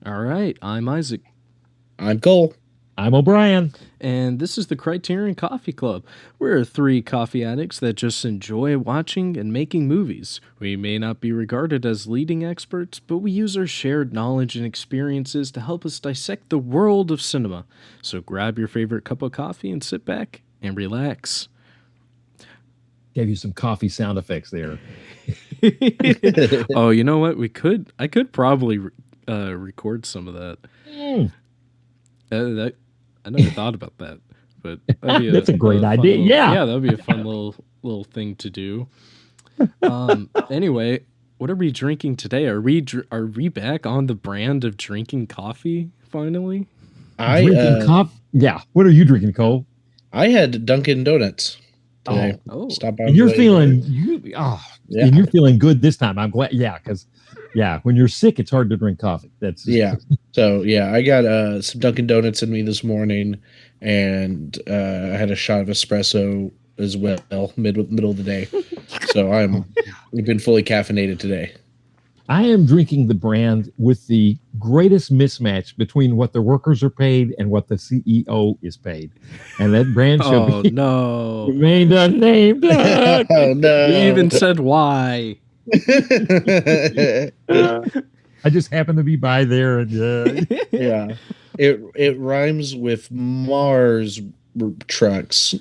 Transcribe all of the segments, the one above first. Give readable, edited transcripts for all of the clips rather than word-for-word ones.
All right, I'm Isaac, I'm Cole. I'm O'Brien. and this is the Criterion Coffee Club. We're three coffee addicts that just enjoy watching and making movies. We may not be regarded as leading experts, but we use our shared knowledge and experiences to help us dissect the world of cinema. So grab your favorite cup of coffee and sit back and relax. Gave you some coffee sound effects there. Oh, you know what? I could probably record some of that. Mm. That I never thought about that, but that'd be That's a great fun idea. Yeah. that'd be a fun little thing to do. Anyway, what are we drinking today? Are we back on the brand of drinking coffee finally? Drinking coffee. Yeah. What are you drinking, Cole? I had Dunkin' Donuts today. Oh. Stop by. And you're feeling and you're feeling good this time. I'm glad. Yeah, because when you're sick, it's hard to drink coffee. That's So I got some Dunkin' Donuts in me this morning, and I had a shot of espresso as well, middle of the day. So I've been fully caffeinated today. I am drinking the brand with the greatest mismatch between what the workers are paid and what the CEO is paid. And that brand should be no. remained unnamed. Oh no. We even said why. I just happened to be by there and Yeah. It rhymes with Mars trucks.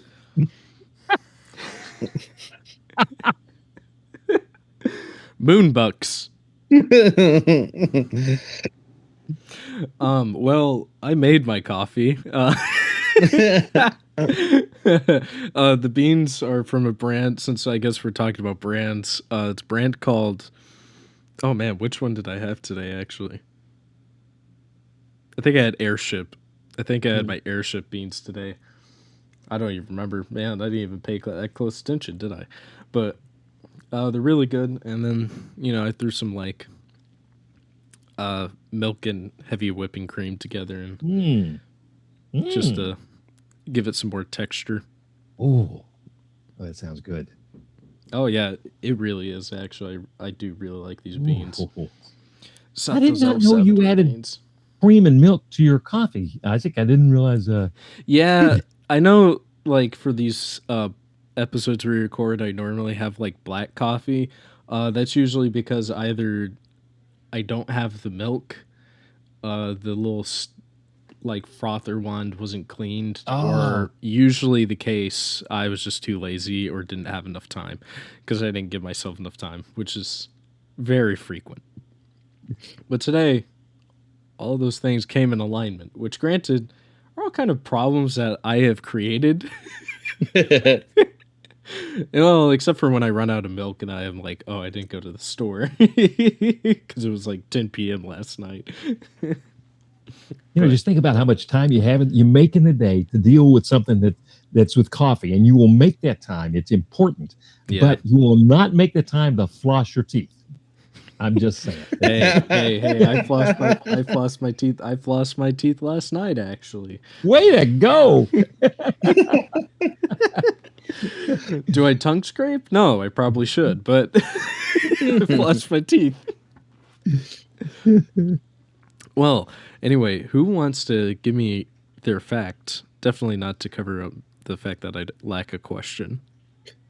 Moonbucks. Well, I made my coffee. The beans are from a brand, since I guess we're talking about brands. It's a brand called, oh man, which one did I have today actually? I think I had Airship. I think I had my Airship beans today. I don't even remember. Man, I didn't even pay that close attention, did I? But they're really good. And then, I threw some milk and heavy whipping cream together and just to give it some more texture. Oh, that sounds good. Oh yeah, it really is actually. I do really like these beans. I did not know you added cream and milk to your coffee, Isaac. I didn't realize. Yeah, I know. Like for these episodes we record, I normally have like black coffee. That's usually because either I don't have the milk, the little like frother wand wasn't cleaned, or usually the case I was just too lazy or didn't have enough time because I didn't give myself enough time, which is very frequent. But today, all of those things came in alignment, which granted are all kind of problems that I have created. Well, except for when I run out of milk and I am like, oh, I didn't go to the store because it was like 10 p.m. last night. Just think about how much time you make in the day to deal with something that's with coffee, and you will make that time. It's important, but you will not make the time to floss your teeth. I'm just saying. Hey! I flossed my teeth. I flossed my teeth last night, actually. Way to go! Do I tongue scrape? No, I probably should, but floss my teeth. Well, anyway, who wants to give me their fact? Definitely not to cover up the fact that I lack a question.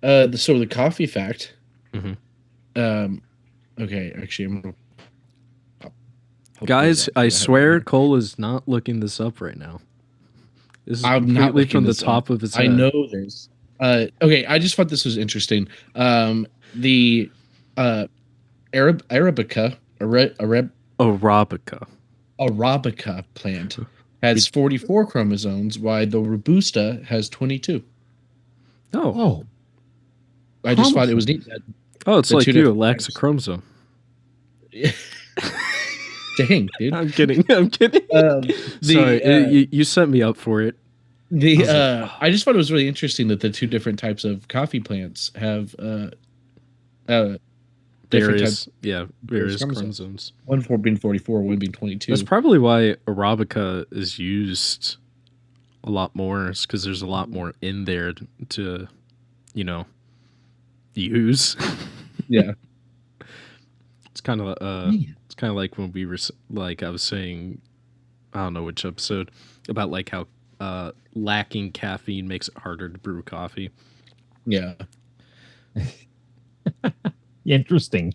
So the coffee fact. Mm-hmm. Okay, actually, I'm gonna. Guys, I swear Cole is not looking this up right now. This is completely from the top of his head. I know this. Okay, I just thought this was interesting. The Arabica plant has 44 chromosomes, while the Robusta has 22. Oh. I just thought it was neat. Oh, it's like you, it lacks a chromosome. Dang, dude. I'm kidding. Sorry, you set me up for it. I just thought it was really interesting that the two different types of coffee plants have various chromosomes. One for being 44, one being 22. That's probably why Arabica is used a lot more, is because there's a lot more in there to, use. Yeah. It's kind of It's kind of like when we were like I was saying, I don't know which episode, about like how lacking caffeine makes it harder to brew coffee. Yeah. Interesting.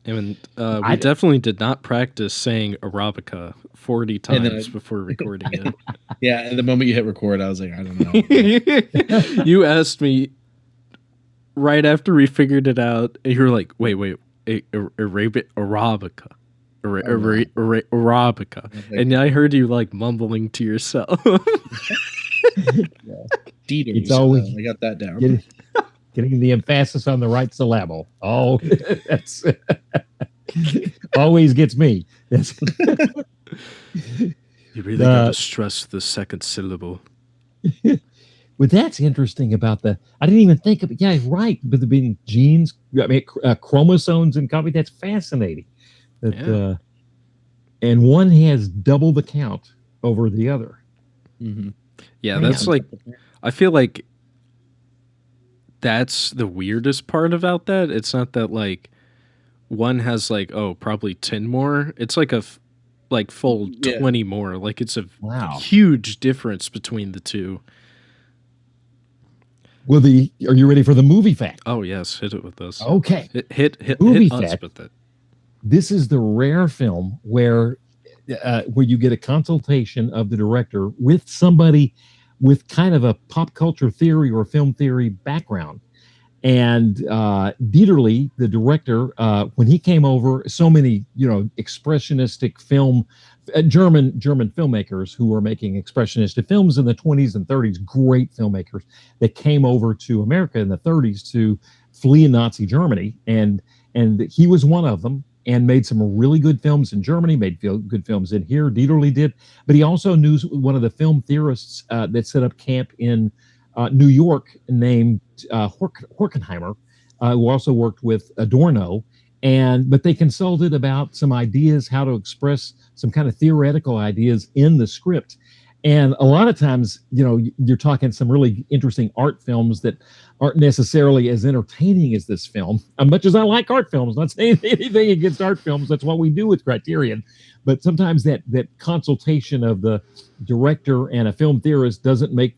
And we definitely did not practice saying Arabica 40 times before recording it. Yeah, and the moment you hit record, I was like, I don't know. You asked me right after we figured it out, and you were like, wait, Arabica. Arabica. And I heard you like mumbling to yourself. It's always, I got that down. Getting the emphasis on the right syllable. Oh, that's always gets me. You really got to stress the second syllable. Well, that's interesting about I didn't even think of it. Yeah, right. But the being genes, I mean, chromosomes and coffee, that's fascinating. And one has double the count over the other. Mm-hmm. Yeah, that's like, I feel like that's the weirdest part about that. It's not that like one has like, probably 10 more. It's like full 20 more. Like it's a huge difference between the two. Well, are you ready for the movie fact? Oh yes, hit it with this. Okay, hit movie us fact. With it. This is the rare film where you get a consultation of the director with somebody with kind of a pop culture theory or film theory background. And Dieterle, the director, when he came over, so many expressionistic film, German filmmakers who were making expressionistic films in the 20s and 30s, great filmmakers that came over to America in the 30s to flee Nazi Germany, and he was one of them. And made some really good films in Germany, made good films in here. Dieterle did, but he also knew one of the film theorists that set up camp in New York named Horkheimer, who also worked with Adorno. But they consulted about some ideas, how to express some kind of theoretical ideas in the script. And a lot of times, you're talking some really interesting art films that aren't necessarily as entertaining as this film. As much as I like art films, not saying anything against art films, that's what we do with Criterion. But sometimes that consultation of the director and a film theorist doesn't make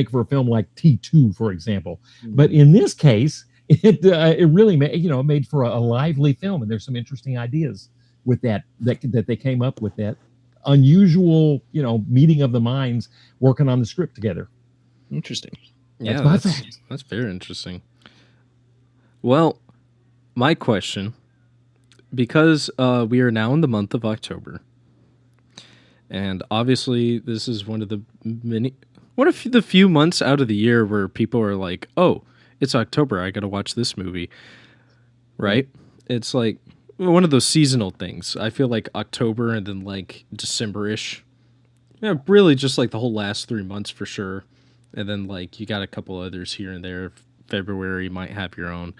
for a film like T2, for example. Mm-hmm. But in this case, it really made for a lively film, and there's some interesting ideas with that they came up with that unusual, meeting of the minds working on the script together. Interesting. That's very interesting. Well, my question, because we are now in the month of October, and obviously this is one of the few months out of the year where people are like, oh, it's October, I gotta watch this movie, right? It's like one of those seasonal things. I feel like October and then like December-ish. Yeah, really just like the whole last 3 months for sure. And then like you got a couple others here and there. February might have your own.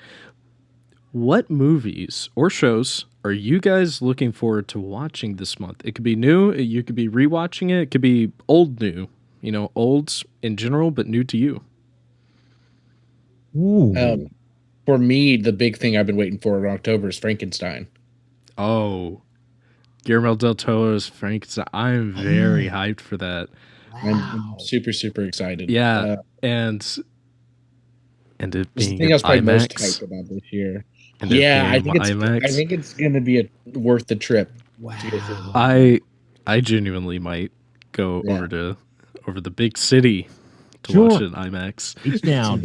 What movies or shows are you guys looking forward to watching this month? It could be new, you could be rewatching it, it could be old new. Olds in general, but new to you. Ooh. For me, the big thing I've been waiting for in October is Frankenstein. Oh, Guillermo del Toro's Frankenstein. I'm very hyped for that. Wow. I'm super, super excited. Yeah, and it being the thing I was probably most IMAX hyped about this year. And yeah, I think it's going to be worth the trip. Wow. I genuinely might go over the big city to watch it in IMAX. Each down.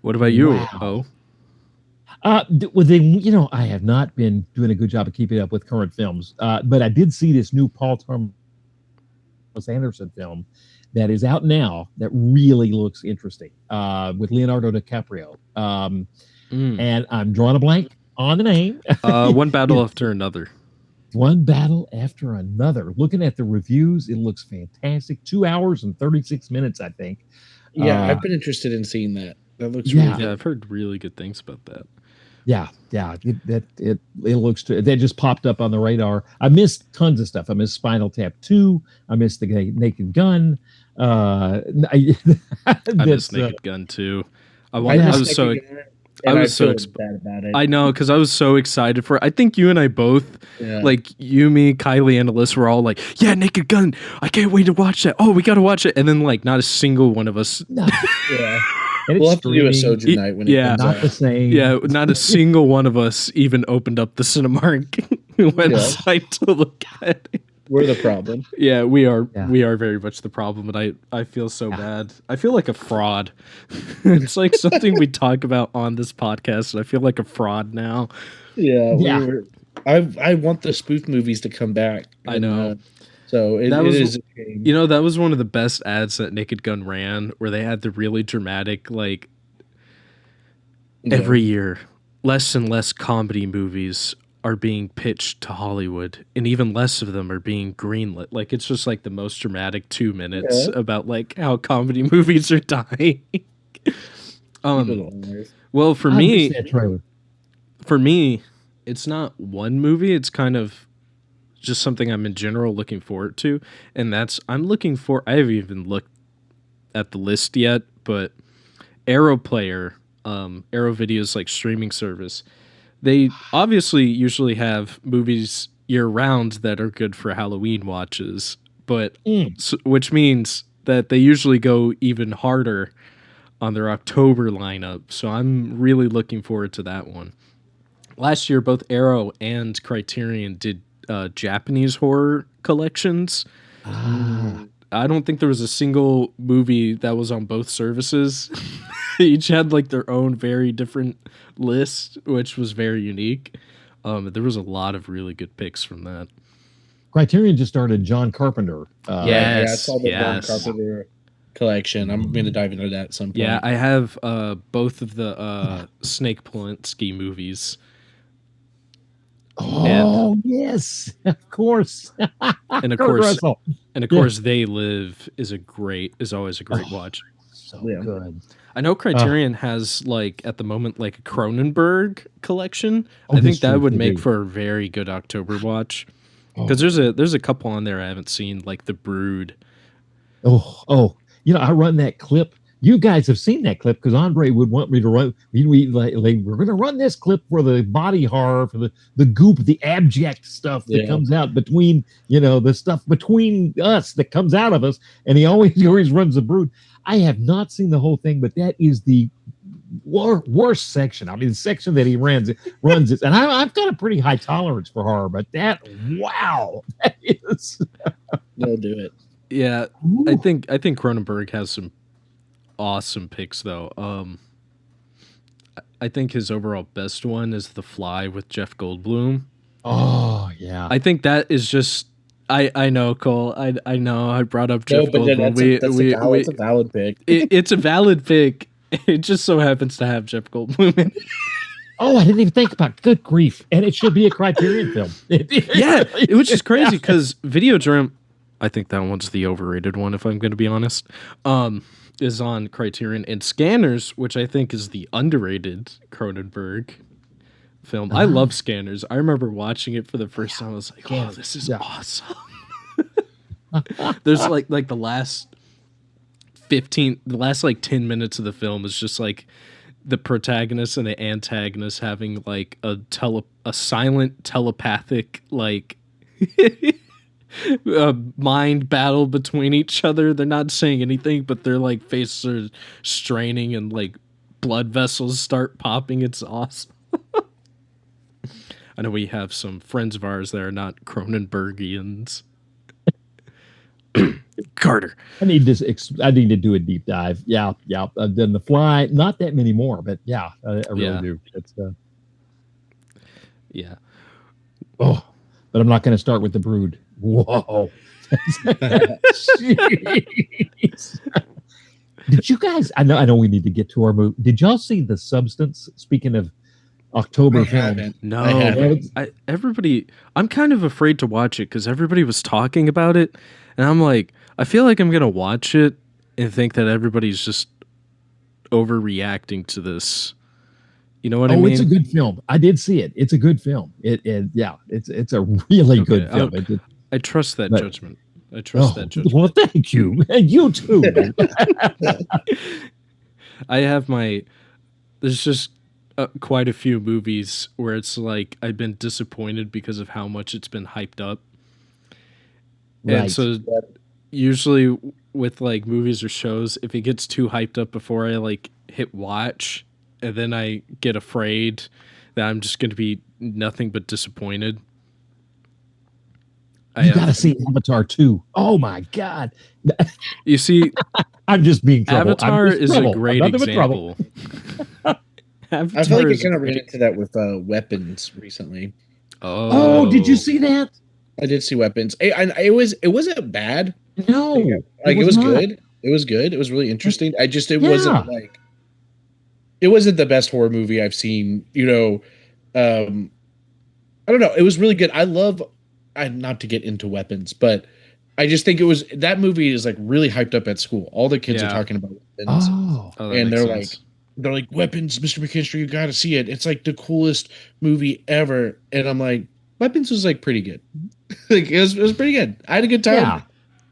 What about you? Wow. Well, I have not been doing a good job of keeping up with current films, but I did see this new Paul Thomas Anderson film that is out now that really looks interesting with Leonardo DiCaprio. And I'm drawing a blank on the name. One Battle After Another. One Battle After Another. Looking at the reviews, it looks fantastic. 2 hours and 36 minutes, I think. Yeah, I've been interested in seeing that. That looks really good. Yeah, I've heard really good things about that. Yeah. It looks that just popped up on the radar. I missed tons of stuff. I missed Spinal Tap 2. I missed the Naked Gun. I missed Naked Gun too. I was And I was so bad about it. I know, because I was so excited for it. I think you and I both, like you, me, Kylie, and Alyssa were all like, yeah, Naked Gun. I can't wait to watch that. Oh, we got to watch it. And then, like, not a single one of us. No. Yeah. And We'll have to do a soju night when it comes not out. the same. Yeah, not a single one of us even opened up the Cinemark website to look at it. We're the problem. Yeah, we are. Yeah. We are very much the problem, and I feel so bad. I feel like a fraud. It's like something we talk about on this podcast, and I feel like a fraud now. Yeah. I want the spoof movies to come back. I know. So it is a shame. You know, that was one of the best ads that Naked Gun ran, where they had the really dramatic, like, every year, less and less comedy movies are being pitched to Hollywood, and even less of them are being greenlit. Like, it's just like the most dramatic 2 minutes about like how comedy movies are dying. Well, for me, it's not one movie. It's kind of just something I'm in general looking forward to, and that's I haven't even looked at the list yet, but Arrow Player, Arrow Video's like streaming service. They obviously usually have movies year-round that are good for Halloween watches, but which means that they usually go even harder on their October lineup. So I'm really looking forward to that one. Last year, both Arrow and Criterion did Japanese horror collections. I don't think there was a single movie that was on both services. Each had like their own very different list, which was very unique. There was a lot of really good picks from that. Criterion just started John Carpenter. I saw the John Carpenter collection. I'm going to dive into that at some point. Yeah, I have both of the Snake Plissken movies. Oh, yes, of course. And of course, They Live is always a great watch. So good. I know Criterion has like at the moment like a Cronenberg collection. I think that would make for a very good October watch. Because there's a couple on there I haven't seen, like The Brood. Oh, I run that clip. You guys have seen that clip because Andre would want me to run. We're going to run this clip for the body horror, for the goop, the abject stuff that comes out between, the stuff between us that comes out of us. And he always runs The Brood. I have not seen the whole thing, but that is the worst section. I mean, the section that he runs it. And I've got a pretty high tolerance for horror, but that is. They'll do it. Yeah, ooh. I think Cronenberg has some awesome picks though. I think his overall best one is The Fly with Jeff Goldblum. Oh yeah. I think that is just I know, Cole. I know I brought up Jeff Goldblum. It's a valid pick. It's a valid pick. It just so happens to have Jeff Goldblum in it. Oh, I didn't even think about it. Good grief. And it should be a Criterion film. Yeah, which is crazy because Videodrome, I think that one's the overrated one, if I'm going to be honest, is on Criterion. And Scanners, which I think is the underrated Cronenberg film. I love Scanners. I remember watching it for the first time. I was like, oh, this is awesome. There's like the last 10 minutes of the film is just like the protagonist and the antagonist having like a silent telepathic like mind battle between each other. They're not saying anything, but their like faces are straining and like blood vessels start popping. It's awesome. I know we have some friends of ours that are not Cronenbergians. Carter, I need to do a deep dive. Yeah. I've done The Fly, not that many more, but I really do. It's yeah. Oh, but I'm not going to start with The Brood. Whoa. Did you guys? I know we need to get to our movie. Did y'all see The Substance? Speaking of October film, no. I'm kind of afraid to watch it because everybody was talking about it, and I'm like, I feel like I'm gonna watch it and think that everybody's just overreacting to this. You know what I mean? It's a good film. I did see it. It's a good film. It's a really good film. I trust that judgment. I trust that judgment. Well, thank you. And you too. I have there's just quite a few movies where it's like I've been disappointed because of how much it's been hyped up. Right. And so usually with like movies or shows, if it gets too hyped up before I like hit watch, and then I get afraid that I'm just going to be nothing but disappointed. You got to see Avatar 2. Oh my God. You see, I'm just being trouble. Avatar is a great example. I feel like I kind of ran into that with Weapons recently. Oh, did you see that? I did see Weapons. It wasn't bad. No, like it was good. It was good. It was really interesting. Wasn't like, it wasn't the best horror movie I've seen. You know, I don't know. It was really good. Not to get into Weapons, but I just think that movie is like really hyped up at school. All the kids are talking about Weapons. And they're like, Weapons, Mr. McKinstry, you got to see it. It's like the coolest movie ever. And I'm like, Weapons was like pretty good. Like it was pretty good. I had a good time.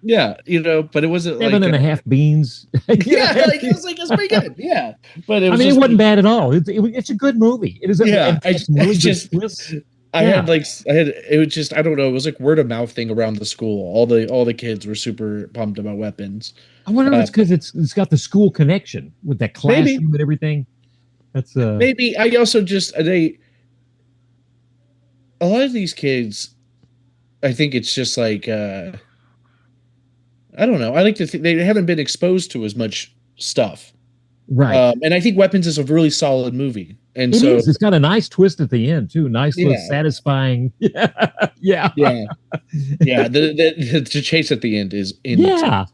Yeah, you know, but it wasn't 7.5 beans. Yeah, like it was pretty good. Yeah, but it wasn't bad at all. It's a good movie. It is. I don't know. It was like word of mouth thing around the school. All the kids were super pumped about Weapons. I wonder if it's because it's got the school connection with that classroom and everything. That's maybe. I also a lot of these kids, I think it's just like I don't know. I like to think they haven't been exposed to as much stuff. Right. And I think Weapons is a really solid movie. And it is. It's got a nice twist at the end too. Nice, satisfying. Yeah. The chase at the end is oh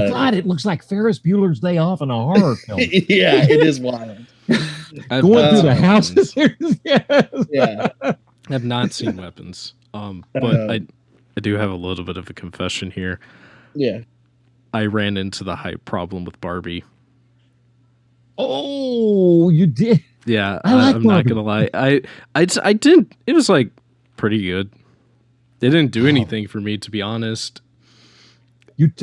God! It looks like Ferris Bueller's Day Off in a horror film. Yeah, it is wild. Going through the houses. Yeah. I've not seen Weapons. But I do have a little bit of a confession here. Yeah. I ran into the hype problem with Barbie. Oh, you did? Yeah, I'm not gonna lie. I didn't. It was like pretty good. They didn't do anything for me, to be honest. Who'd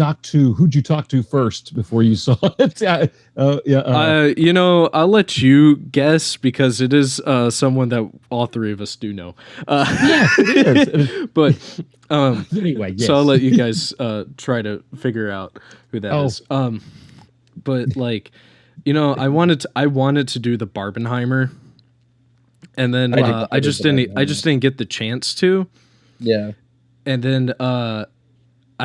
you talk to first before you saw it? You know, I'll let you guess because it is someone that all three of us do know. Yes, it is. But anyway, yes. So I'll let you guys try to figure out who that is. But like, you know, I wanted to do the Barbenheimer, and then I just didn't get the chance to. Yeah. And then I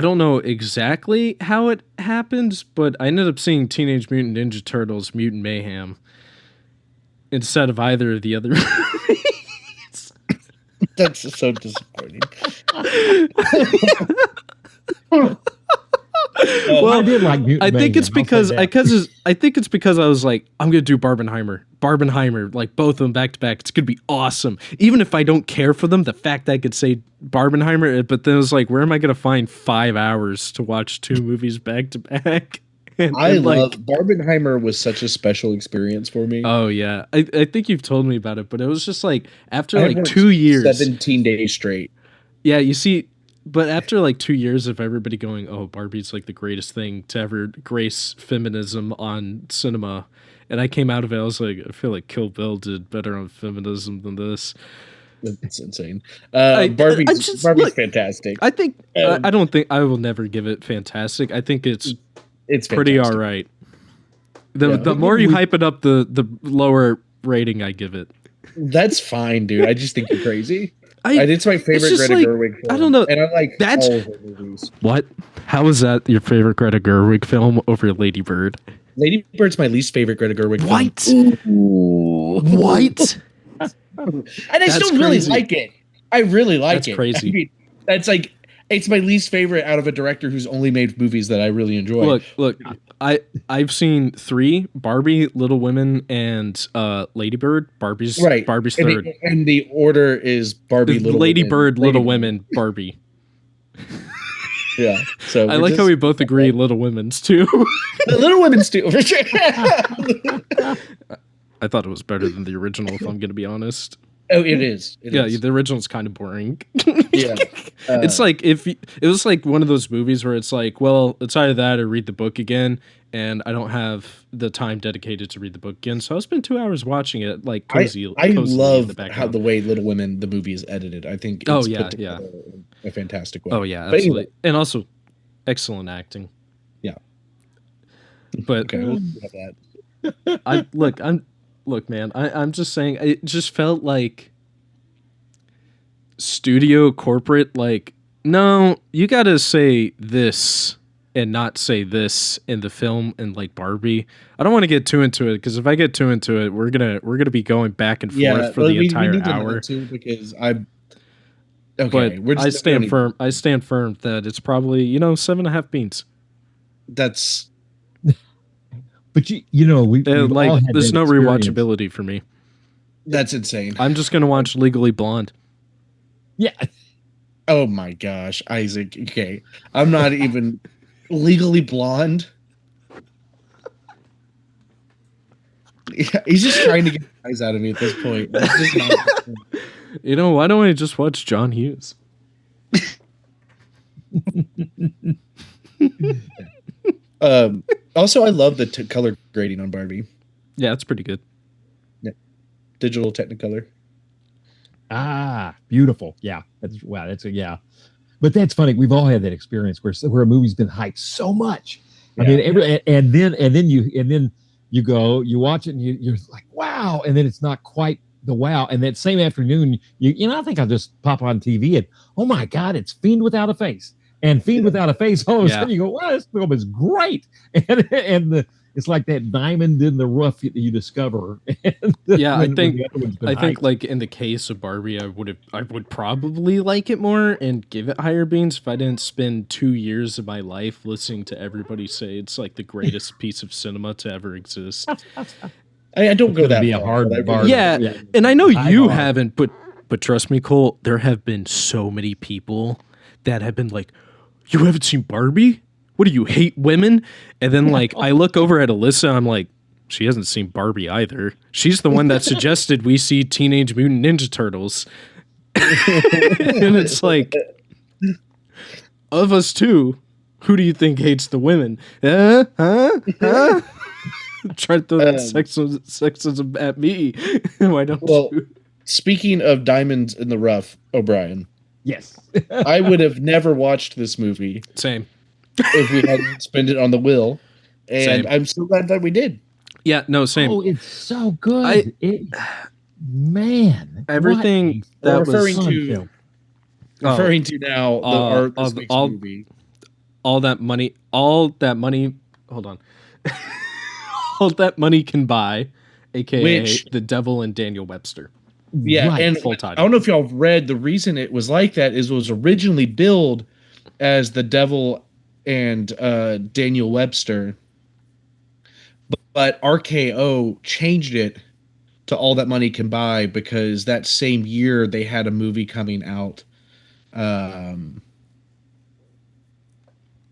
don't know exactly how it happened, but I ended up seeing Teenage Mutant Ninja Turtles: Mutant Mayhem instead of either of the other movies. That's so disappointing. Well, I did like Mutant Mayhem. It's because I think it's because I was like, I'm gonna do Barbenheimer, like both of them back to back. It's gonna be awesome. Even if I don't care for them, the fact that I could say Barbenheimer, but then it was like, where am I gonna find 5 hours to watch two movies back to back? Barbenheimer was such a special experience for me. Oh yeah, I think you've told me about it, but it was just like after like 2 years, 17 days straight. Yeah, you see. But after like 2 years of everybody going, oh, Barbie's like the greatest thing to ever grace feminism on cinema. And I came out of it, I was like, I feel like Kill Bill did better on feminism than this. It's insane. Barbie's fantastic. I think, I don't think, I will never give it fantastic. I think it's pretty all right. The more you hype it up, the lower rating I give it. That's fine, dude. I just think you're crazy. It's my favorite Greta Gerwig film. I don't know. And I like all of her movies. What? How is that your favorite Greta Gerwig film over Lady Bird? Lady Bird's my least favorite Greta Gerwig film. What? And I still really like it. I really like it. That's crazy. I mean, that's like, it's my least favorite out of a director who's only made movies that I really enjoy. Look. I've seen 3: Barbie, Little Women, and Lady Bird. Barbie's third. And the order is Barbie, Little Lady Women, Bird, Little Women, Barbie. Yeah. So I like how we both agree Little Women's too. Little Women's too, for sure. I thought it was better than the original, if I'm going to be honest. Oh, it is. It Yeah, is. the original's kind of boring. Yeah. It's like it was like one of those movies where it's like, well, it's either that or read the book again, and I don't have the time dedicated to read the book again, so I'll spend 2 hours watching it like I cozily in the love how background. the way Little Women, the movie, is edited. I think Oh it's yeah, put yeah. together in a fantastic way. Oh yeah, But absolutely. anyway, And also excellent acting. yeah. But Okay, we'll have that. look, man, I'm just saying it just felt like studio corporate, like, no, you gotta say this and not say this in the film. And like Barbie, I don't want to get too into it, because if I get too into it, we're gonna be going back and forth for the we entire need to hour. know too, because okay, But we're just I stand firm that it's probably 7.5 beans. That's But we've Like, all had there's that no experience. rewatchability for me. that's insane. I'm just gonna watch Legally Blonde. Yeah. Oh my gosh, Isaac. Okay, I'm not even Legally Blonde. Yeah, he's just trying to get eyes out of me at this point. It's just not. Why don't I just watch John Hughes? Also, I love the color grading on Barbie. Yeah, it's pretty good. Yeah, digital Technicolor. Ah, beautiful. Yeah, yeah. But that's funny. We've all had that experience where a movie's been hyped so much. Yeah. I mean, and then you go, you watch it, and you're like, wow, and then it's not quite the wow. And that same afternoon, I think I'll just pop on TV and, oh my God, it's Fiend Without a Face. And Fiend Without a Face, all of a sudden you go, wow, this film is great. And it's like that diamond in the rough that you discover. Yeah, I think like in the case of Barbie, I would probably like it more and give it higher beans if I didn't spend 2 years of my life listening to everybody say it's like the greatest piece of cinema to ever exist. I don't go that be far, a hard but I bar. really- Yeah, and I know you haven't, but trust me, Cole, there have been so many people that have been like, you haven't seen Barbie? What do you hate women? And then like I look over at Alyssa, I'm like, she hasn't seen Barbie either. She's the one that suggested we see Teenage Mutant Ninja Turtles. And it's like, of us two, who do you think hates the women? Try to throw that sexism at me. Why don't you? Speaking of diamonds in the rough, O'Brien. Yes. I would have never watched this movie. Same. If we hadn't spent it on the wheel. And Same. I'm so glad that we did. Yeah, no, same. Oh, it's so good. Man. Everything that was referring to now the art this makes movie. All that money, hold on. All that money can buy, a.k.a. the Devil and Daniel Webster. Yeah, Right. and Full I title. don't know if y'all read, the reason it was like that is it was originally billed as the Devil and Daniel Webster, but RKO changed it to All That Money Can Buy because that same year they had a movie coming out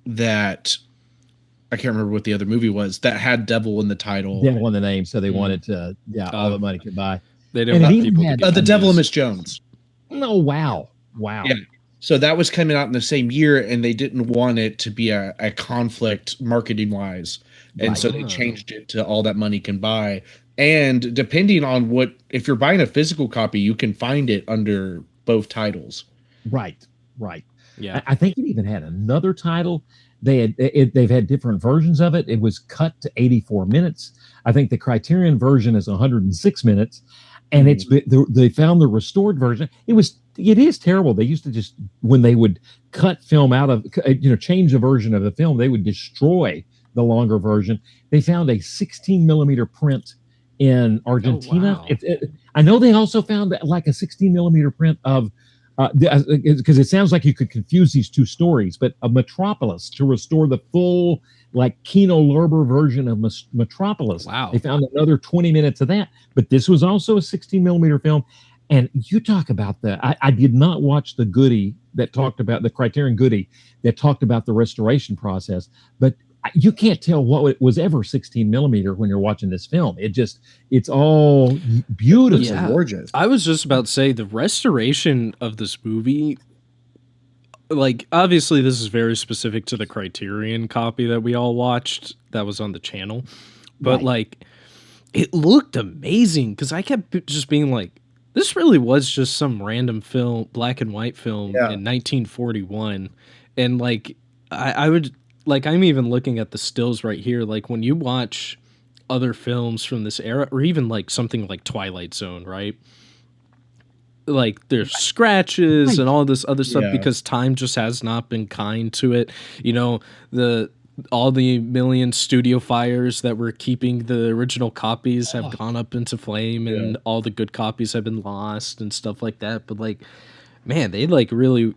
that I can't remember what the other movie was that had Devil in the title. Devil in the name, so they wanted to, All That Money Could Buy. They didn't want people to get The Devil and Miss Jones. Oh, wow. Yeah. So that was coming out in the same year, and they didn't want it to be a conflict marketing wise. And so they changed it to All That Money Can Buy. And depending on if you're buying a physical copy, you can find it under both titles. Right. Yeah. I think it even had another title. They've had different versions of it. It was cut to 84 minutes. I think the Criterion version is 106 minutes. And they found the restored version. It is terrible. They used to just, when they would cut film out of, change the version of the film, they would destroy the longer version. They found a 16 millimeter print in Argentina. Oh, wow. I know they also found like a 16 millimeter print of, because it sounds like you could confuse these two stories, but of Metropolis to restore the full, like Kino Lorber version of Metropolis. Wow. They found another 20 minutes of that, but this was also a 16 millimeter film. And you talk about I did not watch the goodie that talked about the Criterion goodie that talked about the restoration process, but you can't tell what was ever 16 millimeter when you're watching this film. It's all beautiful. Yeah. Gorgeous. I was just about to say the restoration of this movie, like, obviously this is very specific to the Criterion copy that we all watched that was on the channel, but Right. like it looked amazing because I kept just being like, this really was just some random film, black and white film in 1941. And like I would, like, I'm even looking at the stills right here, like when you watch other films from this era, or even like something like Twilight Zone, right? Like there's scratches and all this other stuff because time just has not been kind to it. You know, all the million studio fires that were keeping the original copies have gone up into flame, and all the good copies have been lost and stuff like that. But like, man, they like really,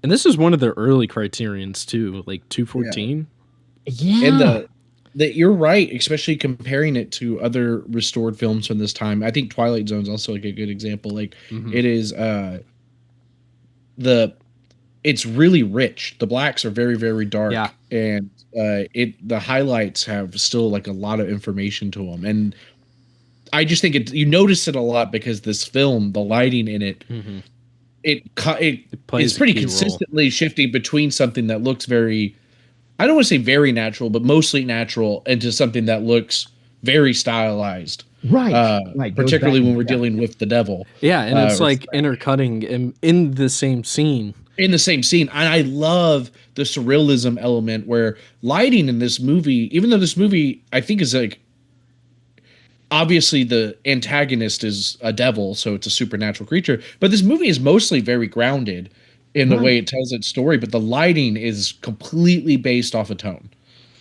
and this is one of their early Criterions too, like 214. Yeah. And you're right, especially comparing it to other restored films from this time. I think Twilight Zone's also like a good example. Like it is it's really rich. The blacks are very, very dark. Yeah. And the highlights have still like a lot of information to them. And I just think you notice it a lot because this film, the lighting in it, it is pretty consistently shifting between something that looks very, I don't want to say very natural, but mostly natural, into something that looks very stylized. Right. Particularly when we're dealing with the devil. Yeah, and it's like intercutting in the same scene. And I love the surrealism element where lighting in this movie, even though this movie I think is like, obviously the antagonist is a devil, so it's a supernatural creature, but this movie is mostly very grounded in the way it tells its story, but the lighting is completely based off a tone.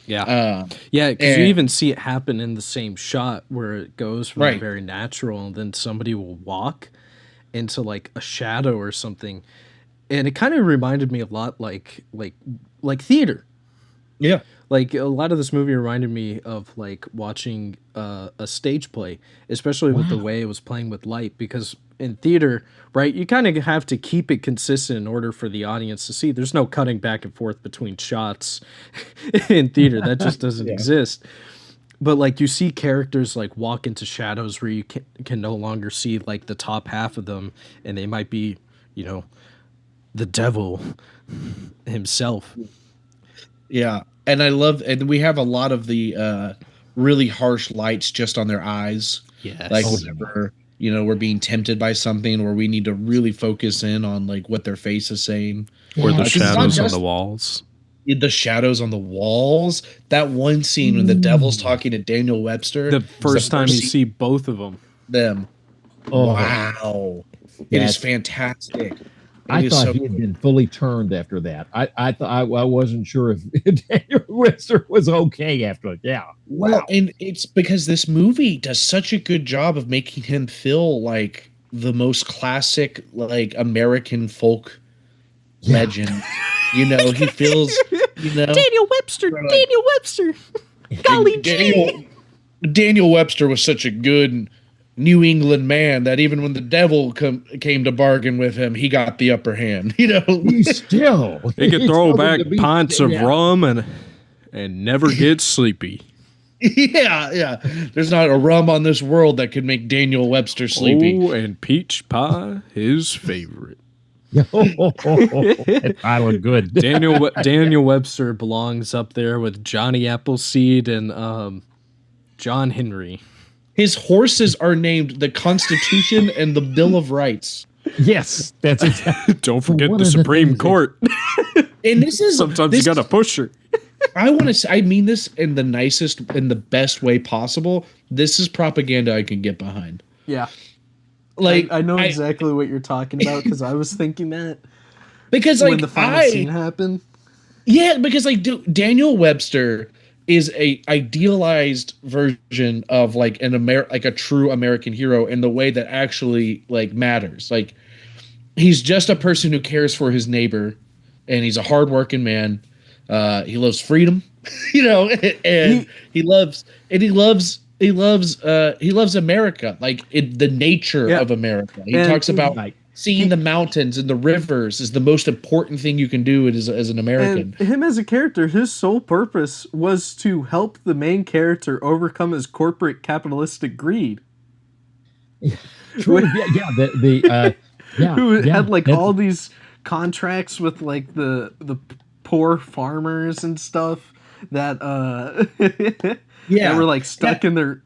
Yeah. Because you even see it happen in the same shot where it goes from very natural, and then somebody will walk into like a shadow or something. And it kind of reminded me a lot like theater. Yeah. Like a lot of this movie reminded me of like watching a stage play, especially with the way it was playing with light, because in theater, right, you kind of have to keep it consistent in order for the audience to see. There's no cutting back and forth between shots in theater. That just doesn't exist. But like you see characters like walk into shadows where you can no longer see like the top half of them, and they might be, you know, the devil himself. Yeah. And I love, and we have a lot of the really harsh lights just on their eyes. Yes. Like whenever, you know, we're being tempted by something, or we need to really focus in on like what their face is saying. Or the shadows on the walls. The shadows on the walls. That one scene when the devil's talking to Daniel Webster. The first time you see both of them. Oh. Wow. It is fantastic. I thought he had been fully turned after that. I thought I wasn't sure if Daniel Webster was okay after it. Yeah. Well, and it's because this movie does such a good job of making him feel like the most classic, like American folk legend. You know, he feels, you know, Daniel Webster. Golly gee. Daniel Webster was such a good New England man that even when the devil came to bargain with him, he got the upper hand. You know, he could throw back pints of rum and never get sleepy. Yeah. There's not a rum on this world that could make Daniel Webster sleepy. Oh, and peach pie, his favorite. That title is good. Daniel Webster belongs up there with Johnny Appleseed and John Henry. His horses are named the Constitution and the Bill of Rights. Yes, that's exactly. Don't forget the Supreme Court. And this is sometimes you gotta push her. I mean this in the nicest and the best way possible. This is propaganda I can get behind. Yeah. Like I know exactly what you're talking about, because I was thinking that. Because like when the final scene happened. Yeah, because like Daniel Webster is a idealized version of like like a true American hero in the way that actually like matters. Like he's just a person who cares for his neighbor, and he's a hardworking man. He loves freedom, you know, and he loves America, like the nature of America. He talks about seeing the mountains and the rivers is the most important thing you can do as an American. And him as a character, his sole purpose was to help the main character overcome his corporate capitalistic greed. True. Who had like all these contracts with like the poor farmers and stuff that that were like stuck in their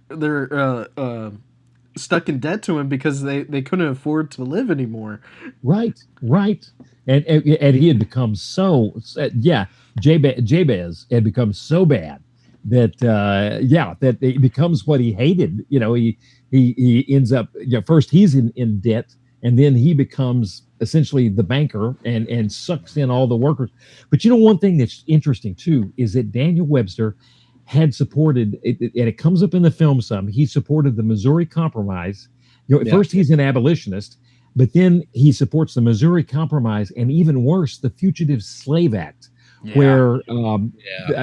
stuck in debt to him because they couldn't afford to live anymore. Right. And he had become Jabez had become so bad that that it becomes what he hated. He ends up, first he's in debt, and then he becomes essentially the banker and sucks in all the workers. But one thing that's interesting too is that Daniel Webster had supported it, and it comes up in the film some. He supported the Missouri Compromise. First he's an abolitionist, but then he supports the Missouri Compromise, and even worse, the Fugitive Slave Act, where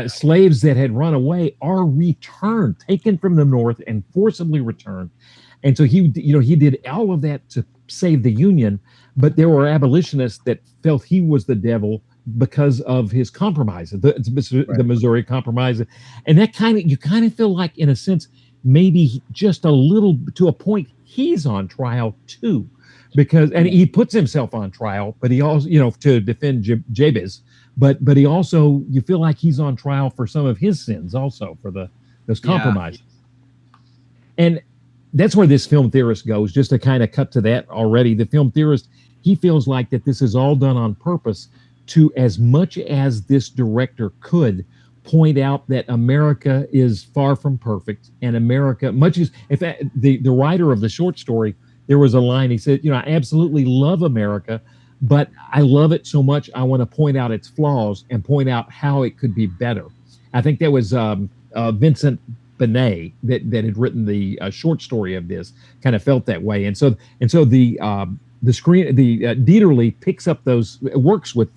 slaves that had run away are returned, taken from the North and forcibly returned. And so he did all of that to save the Union, but there were abolitionists that felt he was the devil because of his compromises, the Missouri Compromise. And that you kind of feel like, in a sense, maybe just a little to a point, he's on trial too, and he puts himself on trial, but he also, to defend Jabez, but he also, you feel like he's on trial for some of his sins also, for those compromises. And that's where this film theorist goes, just to kind of cut to that already. The film theorist, he feels like that this is all done on purpose to, as much as this director could, point out that America is far from perfect, and America, much as, in fact, the writer of the short story, there was a line, he said, I absolutely love America, but I love it so much I want to point out its flaws and point out how it could be better. I think that was Vincent Benet that had written the short story of this, kind of felt that way, and so the Dieterle picks up those, works with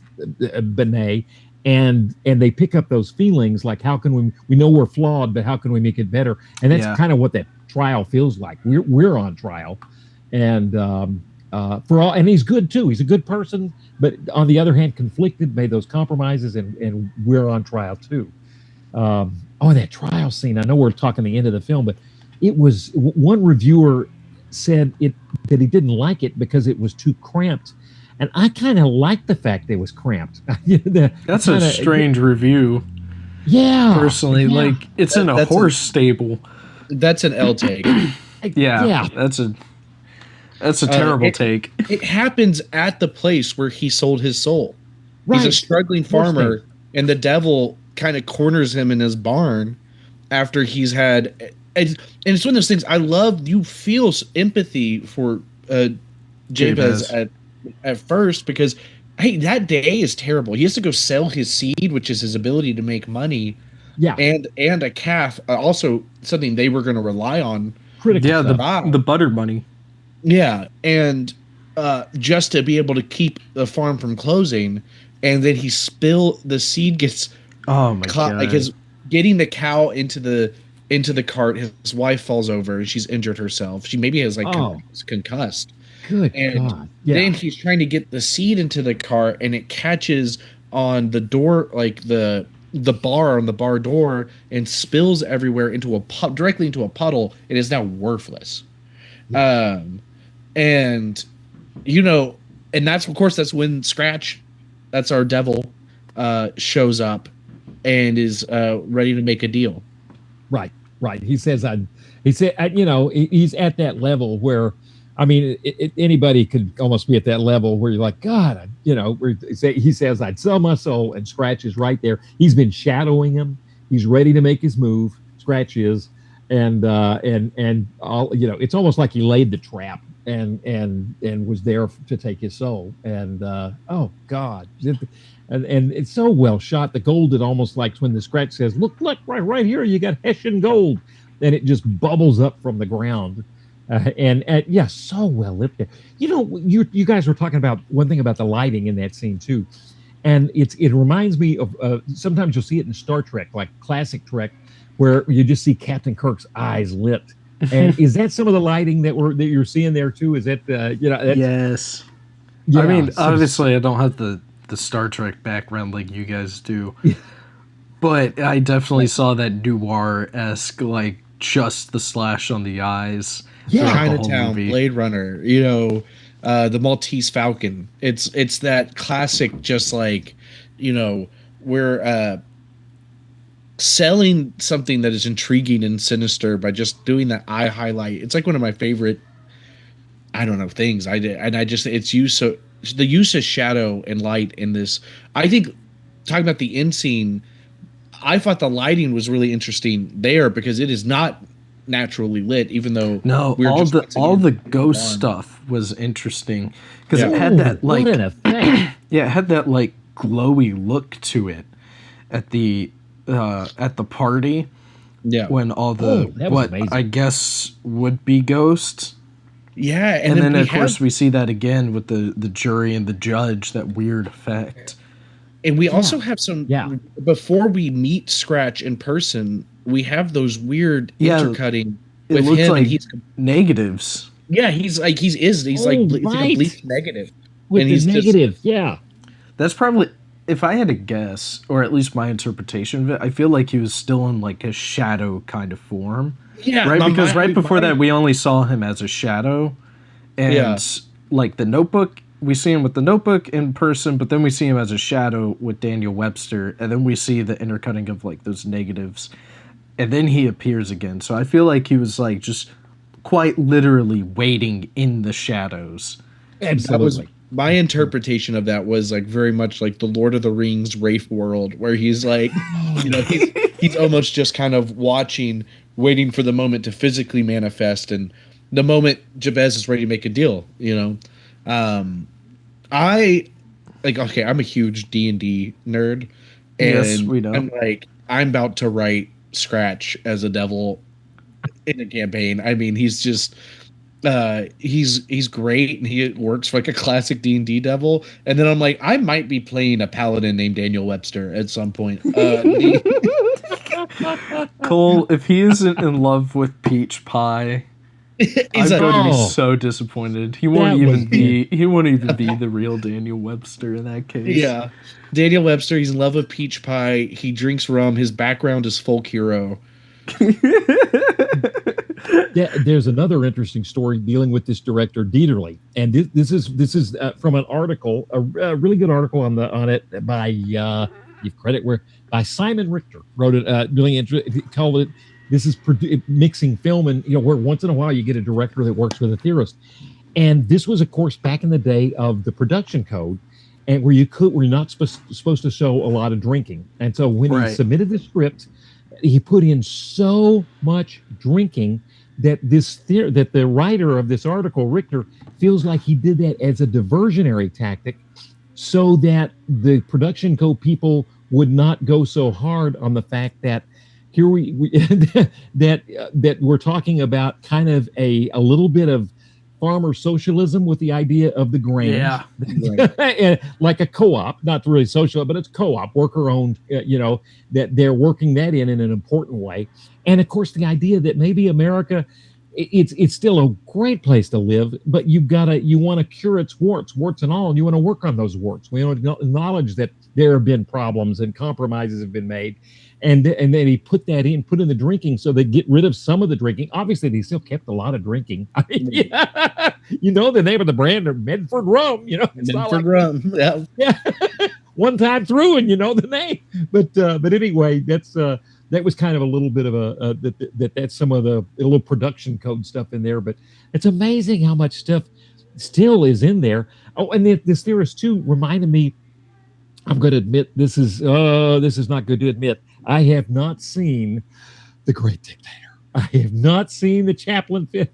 Benet, and they pick up those feelings, like, how can we know we're flawed, but how can we make it better? And that's kind of what that trial feels like. We're on trial, and for all, and he's good too. He's a good person, but on the other hand, conflicted, made those compromises, and we're on trial too. That trial scene. I know we're talking the end of the film, but it was, one reviewer said that he didn't like it because it was too cramped. And I kind of like the fact it was cramped. That's a strange review. Yeah. Personally, like, it's in a horse stable. That's an L take. Yeah. That's a terrible take. It happens at the place where he sold his soul. Right. He's a struggling farmer, and the devil kind of corners him in his barn after he's had. And it's one of those things. I love, you feel empathy for Jabez at first, because hey, that day is terrible. He has to go sell his seed, which is his ability to make money. Yeah. And a calf, also something they were going to rely on. The butter money. Yeah, and just to be able to keep the farm from closing, and then the seed gets God. Like, his getting the cow into the cart, his wife falls over and she's injured herself. She maybe has concussed. Good and God. Yeah. Then he's trying to get the seed into the cart, and it catches on the door, like the bar on the bar door, and spills everywhere directly into a puddle. It is now worthless. And that's, of course, that's when Scratch, that's our devil, shows up and is ready to make a deal. Right. He says, he's at that level where, I mean, anybody could almost be at that level where you're like, God, he says, I'd sell my soul, and Scratch is right there. He's been shadowing him. He's ready to make his move. Scratch is, and all, it's almost like he laid the trap and was there to take his soul. And oh God, and it's so well shot. The gold, it almost like when the Scratch says, look right here, you got Hessian gold, and it just bubbles up from the ground. So well lit there. You guys were talking about one thing about the lighting in that scene too, and it reminds me of sometimes you'll see it in Star Trek, like classic Trek, where you just see Captain Kirk's eyes lit. And is that some of the lighting that you're seeing there too? Is that Yes. Yeah, I mean, sort of- obviously, I don't have the Star Trek background like you guys do, but I definitely saw that noir-esque, like just the slash on the eyes. Yeah. throughout the whole Chinatown, movie. Blade Runner, the Maltese Falcon. It's that classic, just like, we're selling something that is intriguing and sinister by just doing that eye highlight. It's like one of my favorite, I don't know, things I did, and I just it's use so the use of shadow and light in this. I think talking about the end scene, I thought the lighting was really interesting there because it is not naturally lit, even though No, we're all just the ghost stuff was interesting because it had that what like an effect. yeah, it had that like glowy look to it at the party Yeah. when all the that was what amazing. I guess would be ghosts. Yeah, And then we of course we see that again with the jury and the judge, that weird effect. and we also have some before we meet Scratch in person, we have those weird intercutting It with looks him, like and he's negatives. he's like it's like a bleach negative. With and the he's negative, That's probably, if I had to guess, or at least my interpretation of it, I feel like he was still in like a shadow kind of form. Yeah, right. Because right before that, we only saw him as a shadow, and like the Notebook, we see him with the Notebook in person, but then we see him as a shadow with Daniel Webster, and then we see the intercutting of like those negatives, and then he appears again. So I feel like he was like just quite literally waiting in the shadows. absolutely. My interpretation of that was like very much like the Lord of the Rings Rafe world, where he's like, he's almost just kind of watching, waiting for the moment to physically manifest, and the moment Jabez is ready to make a deal. I like, okay, I'm a huge D&D nerd, and Yes, we know. I'm about to write Scratch as a devil in a campaign. I mean, he's just he's great, and he works for like a classic D&D devil. And then I'm like, I might be playing a paladin named Daniel Webster at some point. Cole, if he isn't in love with peach pie, I'm going to be so disappointed. He won't even be the real Daniel Webster in that case. Yeah. Daniel Webster, he's in love with peach pie. He drinks rum. His background is folk hero. There's another interesting story dealing with this director Dieterle, and this is from an article, a really good article on it by give credit where by Simon Richter wrote it. Really interesting. Called it. This is mixing film, and where once in a while you get a director that works with a theorist, and this was of course back in the day of the production code, and where you're not supposed to show a lot of drinking, and so when he submitted the script, he put in so much drinking that that the writer of this article, Richter, feels like he did that as a diversionary tactic, so that the production code people would not go so hard on the fact that here we that we're talking about kind of a little bit of farmer socialism with the idea of the grain, like a co-op, not really social, but it's co-op, worker-owned. That they're working that in an important way, and of course the idea that maybe America, it's still a great place to live, but you want to cure its warts and all, and you want to work on those warts. We want to acknowledge that there have been problems and compromises have been made. And then he put in the drinking, so they get rid of some of the drinking. Obviously, they still kept a lot of drinking. I mean, the name of the brand are Medford Rum. Medford Rum. Yeah. One time through, and the name. But anyway, that was kind of a little bit of that's some of the little production code stuff in there. But it's amazing how much stuff still is in there. Oh, and this theorist too reminded me. I'm going to admit this is not good to admit. I have not seen The Great Dictator. I have not seen the Chaplin film.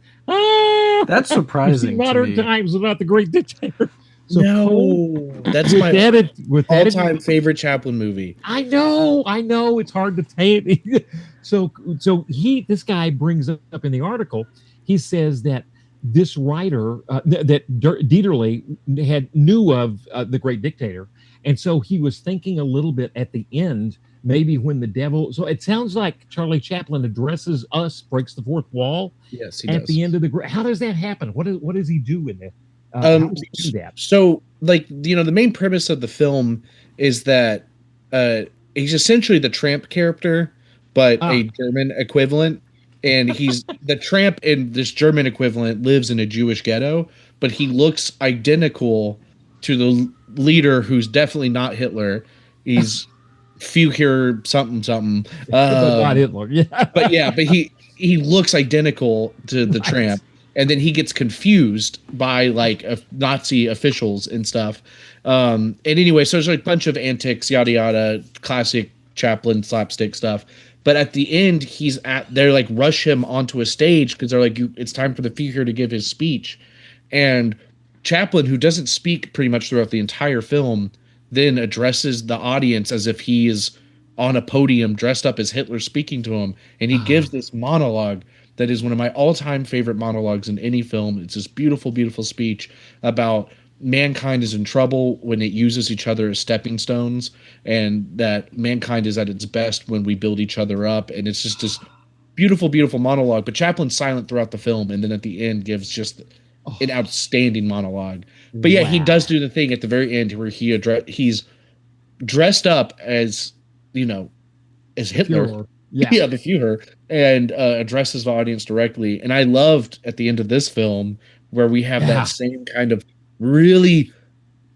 That's surprising. Modern times without The Great Dictator. So no, that's my all-time favorite Chaplin movie. I know. It's hard to take. So this guy brings up in the article. He says that this writer that Dieterle knew of The Great Dictator, and so he was thinking a little bit at the end, maybe when the devil. So it sounds like Charlie Chaplin addresses us, breaks the fourth wall. Yes, he at does. The end of the. How does that happen? What does he do in there? How would you do that? So, like, the main premise of the film is that he's essentially the tramp character, but a German equivalent. And he's the tramp, and this German equivalent lives in a Jewish ghetto, but he looks identical to the leader, who's definitely not Hitler. He's Führer something something. But not Hitler. Yeah. But he looks identical to the tramp, and then he gets confused by like Nazi officials and stuff. And anyway, so there's like a bunch of antics, yada yada, classic Chaplin slapstick stuff. But at the end, they're like rush him onto a stage because they're like, it's time for the Führer to give his speech. And Chaplin, who doesn't speak pretty much throughout the entire film, then addresses the audience as if he is on a podium dressed up as Hitler speaking to him. And he gives this monologue that is one of my all-time favorite monologues in any film. It's this beautiful, beautiful speech about mankind is in trouble when it uses each other as stepping stones, and that mankind is at its best when we build each other up. And it's just this beautiful, beautiful monologue. But Chaplin's silent throughout the film, and then at the end gives just an outstanding monologue. But yeah, he does do the thing at the very end where he's dressed up as, as Hitler. Führer. Yeah, the Führer, and addresses the audience directly. And I loved at the end of this film where we have that same kind of really,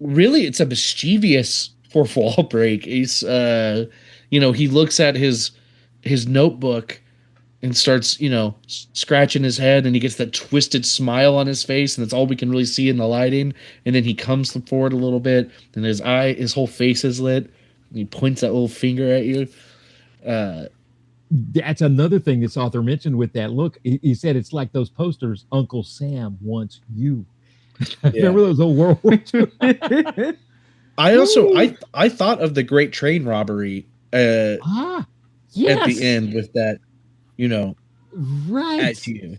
it's a mischievous fourth wall break. He's, he looks at his notebook and starts, scratching his head, and he gets that twisted smile on his face, and that's all we can really see in the lighting. And then he comes forward a little bit, and his whole face is lit, and he points that little finger at you. That's another thing this author mentioned with that look. He said it's like those posters, Uncle Sam wants you. Remember those old World War II? I thought of the Great Train Robbery yes. at the end with that, right. at you.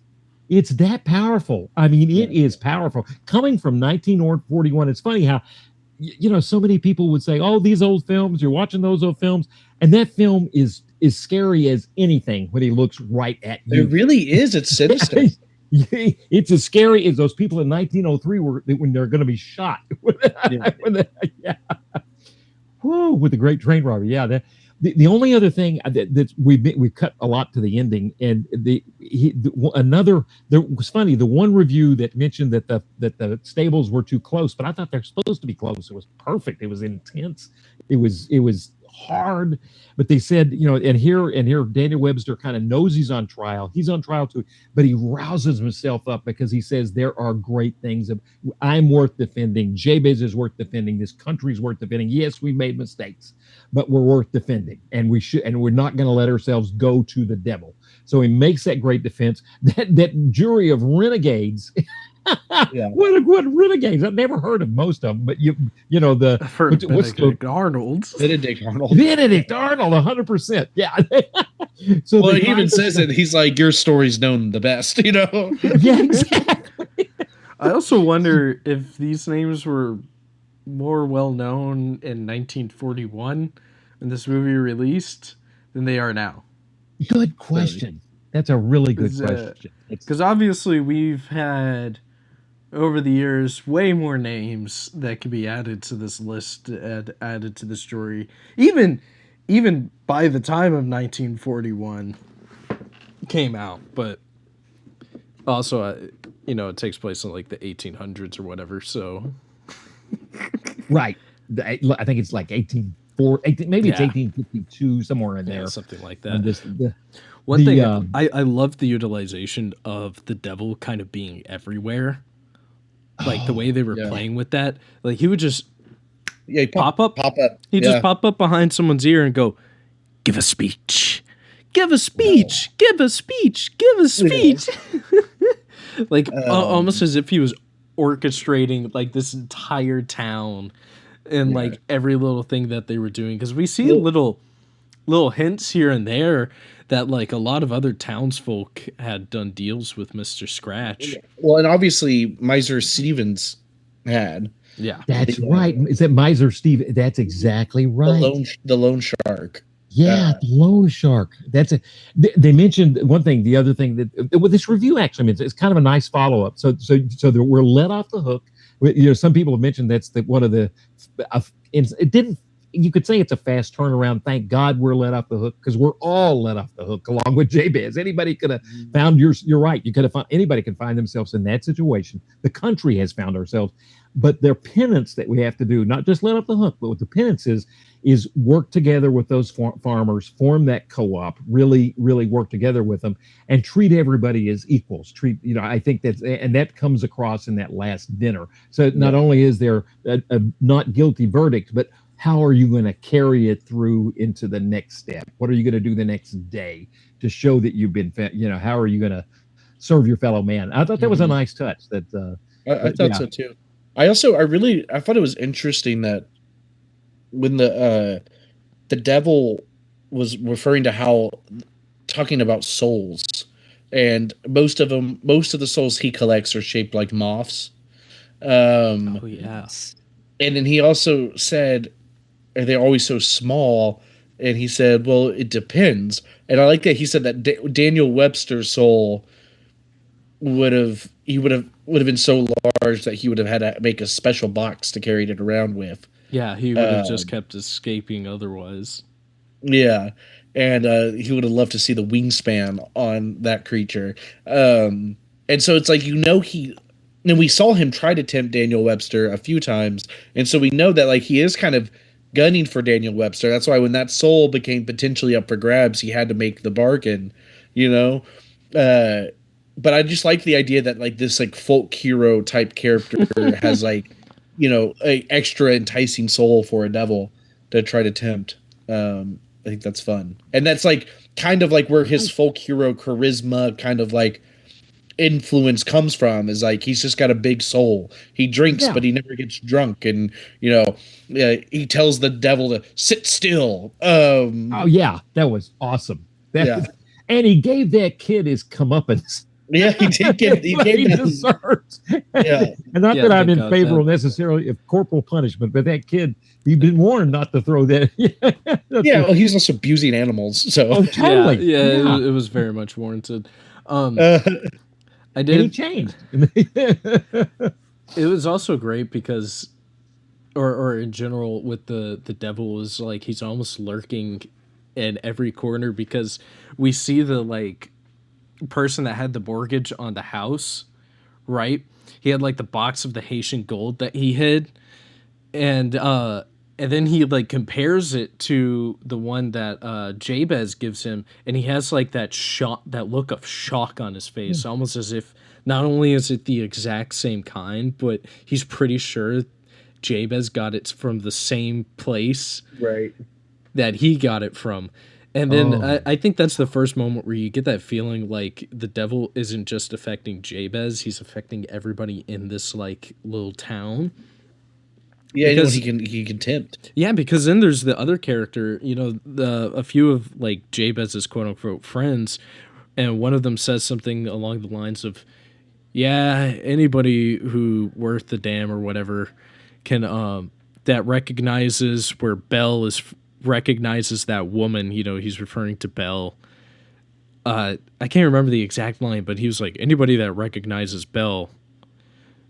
It's that powerful. I mean, it is powerful. Coming from 1941, it's funny how, so many people would say, oh, these old films, you're watching those old films, and that film is scary as anything when he looks right at you. It really is. It's sinister. It's as scary as those people in 1903 when they're going to be shot. Whoa, with the Great Train Robbery. Yeah, the only other thing that we cut a lot to the ending, and there was funny. The one review that mentioned that the stables were too close, but I thought they're supposed to be close. It was perfect. It was intense. It was hard, but they said, and here Daniel Webster kind of knows he's on trial. He's on trial too, but he rouses himself up because he says there are great things. I'm worth defending. Jabez is worth defending. This country's worth defending. Yes, we made mistakes, but we're worth defending, and we're not going to let ourselves go to the devil. So he makes that great defense. That jury of renegades. Yeah. What renegades? I've never heard of most of them, but I've heard Benedict Arnold. Benedict Arnold, 100%. Yeah. So he even says it. He's like, your story's known the best, Yeah, exactly. I also wonder if these names were more well known in 1941 when this movie released than they are now. Good question. That's a really good question. Because obviously we've had, over the years, way more names that can be added to this list, added to the story. Even by the time of 1941 came out, but also, it takes place in like the 1800s or whatever. So, right. I think it's like 1840, maybe it's 1852, somewhere in there, something like that. One thing I love the utilization of the devil kind of being everywhere. Like the way they were playing with that. Like he would just pop up. He'd just pop up behind someone's ear and go, give a speech. Give a speech. No. Give a speech. Give a speech. Like almost as if he was orchestrating like this entire town and like every little thing that they were doing. Because we see little hints here and there that like a lot of other townsfolk had done deals with Mr. Scratch. Well, and obviously Miser Stevens had. Yeah. That's right. Is that Miser Stevens? That's exactly right. The loan shark. Yeah, the loan shark. They mentioned one thing. The other thing that this review actually means, it's kind of a nice follow-up. So we're let off the hook Some people have mentioned that's one of the. It didn't. You could say it's a fast turnaround. Thank God we're let off the hook, because we're all let off the hook along with Jabez. Anybody could have found You're right. You could have found anybody could find themselves in that situation. The country has found ourselves, but their penance that we have to do, not just let off the hook, but what the penance is work together with those farmers, form that co-op, really work together with them, and treat everybody as equals. I think that comes across in that last dinner. So not only is there a not guilty verdict, but how are you going to carry it through into the next step? What are you going to do the next day to show that you've been, how are you going to serve your fellow man? I thought that was a nice touch. I thought so too. I thought it was interesting that when the devil was referring to talking about souls, and most of the souls he collects are shaped like moths. Oh yeah. And then he also said, "Are they always so small?" And he said, "Well, it depends." And I like that he said that Daniel Webster's soul would have been so large that he would have had to make a special box to carry it around with. Yeah, he would have just kept escaping otherwise. Yeah, and he would have loved to see the wingspan on that creature. And so it's like, and we saw him try to tempt Daniel Webster a few times, and so we know that like he is kind of gunning for Daniel Webster. That's why when that soul became potentially up for grabs, he had to make the bargain, But I just like the idea that like this like folk hero type character has like, a extra enticing soul for a devil to try to tempt. I think that's fun, and that's like kind of like where his folk hero charisma kind of like influence comes from, is like he's just got a big soul. He drinks, but he never gets drunk, and he tells the devil to sit still. Oh yeah, that was awesome. And he gave that kid his comeuppance. Yeah, he did give dessert. Yeah, and not that I'm in favor necessarily of corporal punishment, but that kid, he'd been warned not to throw that. Well, he's also abusing animals, so totally. Yeah. It was very much warranted. I did. And he changed. It was also great because, or in general, with the devil is like he's almost lurking in every corner, because we see the like person that had the mortgage on the house, right? He had like the box of the Haitian gold that he hid, and then he like compares it to the one that Jabez gives him, and he has like that look of shock on his face, almost as if not only is it the exact same kind, but he's pretty sure Jabez got it from the same place, right, that he got it from. And then I think that's the first moment where you get that feeling like the devil isn't just affecting Jabez, he's affecting everybody in this like little town. Yeah, because he can tempt. Yeah, because then there's the other character, a few of like Jabez's quote unquote friends, and one of them says something along the lines of, "Yeah, anybody who worth the damn or whatever can that recognizes where Belle recognizes that woman." He's referring to Belle. I can't remember the exact line, but he was like, "Anybody that recognizes Belle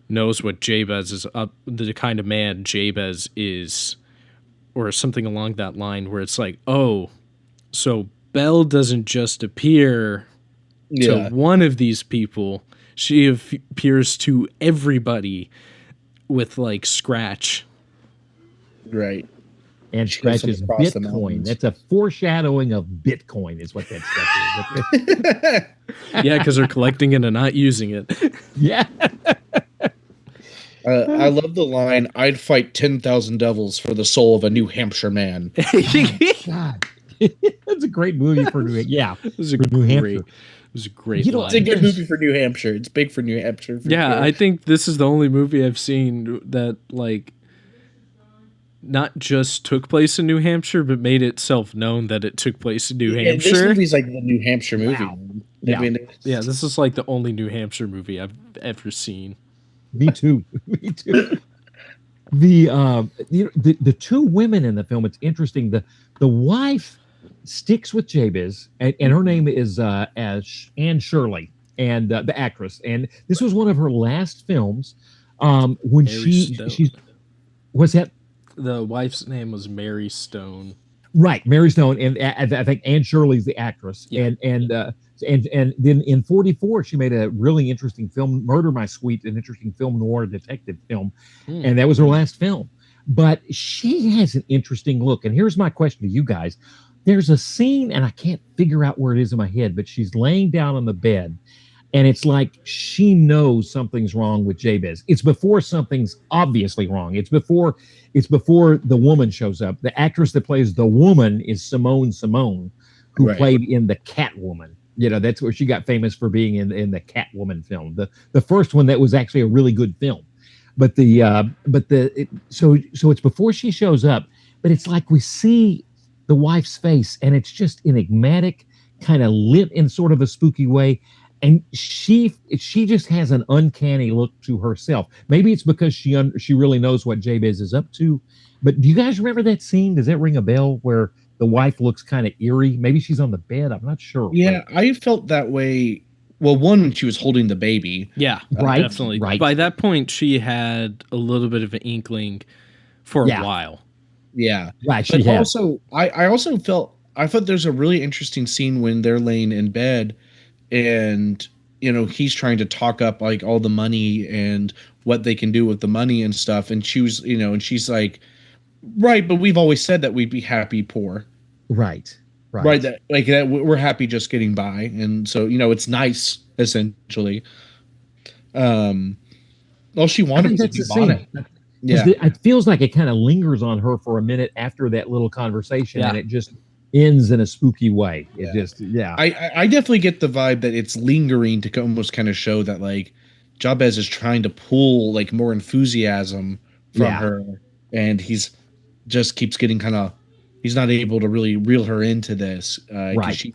knows what Jabez is up, the kind of man Jabez is," or something along that line, where it's like, oh, so Belle doesn't just appear to one of these people, she appears to everybody with like Scratch. Right. And Scratch is Bitcoin. That's a foreshadowing of Bitcoin, is what that stuff is. Yeah, because they're collecting it and not using it. Yeah. I love the line, "I'd fight 10,000 devils for the soul of a New Hampshire man." God. That's a great movie for New Hampshire. Yeah. It was a great line. It's a good movie for New Hampshire. It's big for New Hampshire. Yeah, I think this is the only movie I've seen that like not just took place in New Hampshire, but made itself known that it took place in New Hampshire. This movie's like the New Hampshire movie. Wow. Yeah. This is like the only New Hampshire movie I've ever seen. Me too. Me too. The two women in the film, it's interesting. The wife sticks with Jabez, and her name is Anne Shirley, and the actress. And this was one of her last films. When Mary Stone. she's what's that? The wife's name was Mary Stone. Right, Mary Stone, and I think Anne Shirley's the actress, Yeah. and then in '44 she made a really interesting film, Murder My Sweet, an interesting film noir detective film, and that was her last film. But she has an interesting look, and here's my question to you guys: there's a scene, and I can't figure out where it is in my head, but she's laying down on the bed, and it's like she knows something's wrong with Jabez. It's before something's obviously wrong. It's before the woman shows up. The actress that plays the woman is Simone, who played in the Catwoman. You know, that's where she got famous for being in the Catwoman film. The first one that was actually a really good film. So it's before she shows up, but it's like we see the wife's face, and it's just enigmatic, kind of lit in sort of a spooky way. And she just has an uncanny look to herself. Maybe it's because she really knows what Jabez is up to. But do you guys remember that scene? Does that ring a bell where the wife looks kind of eerie? Maybe she's on the bed. I'm not sure. Yeah, I felt that way. Well, one, when she was holding the baby. Yeah, Right, definitely. right. By that point, she had a little bit of an inkling for a while. Yeah, Right. She but had. also, I thought there's a really interesting scene when they're laying in bed, and he's trying to talk up like all the money and what they can do with the money and stuff, and and she's like, right, but we've always said that we'd be happy poor. Right. That like that we're happy just getting by, and so it's nice essentially. All she wanted was a new bonnet. Yeah, it feels like it kind of lingers on her for a minute after that little conversation, and it just ends in a spooky way. It just I definitely get the vibe that it's lingering to almost kind of show that like Jabez is trying to pull like more enthusiasm from her, and he's just keeps getting he's not able to really reel her into this. Right.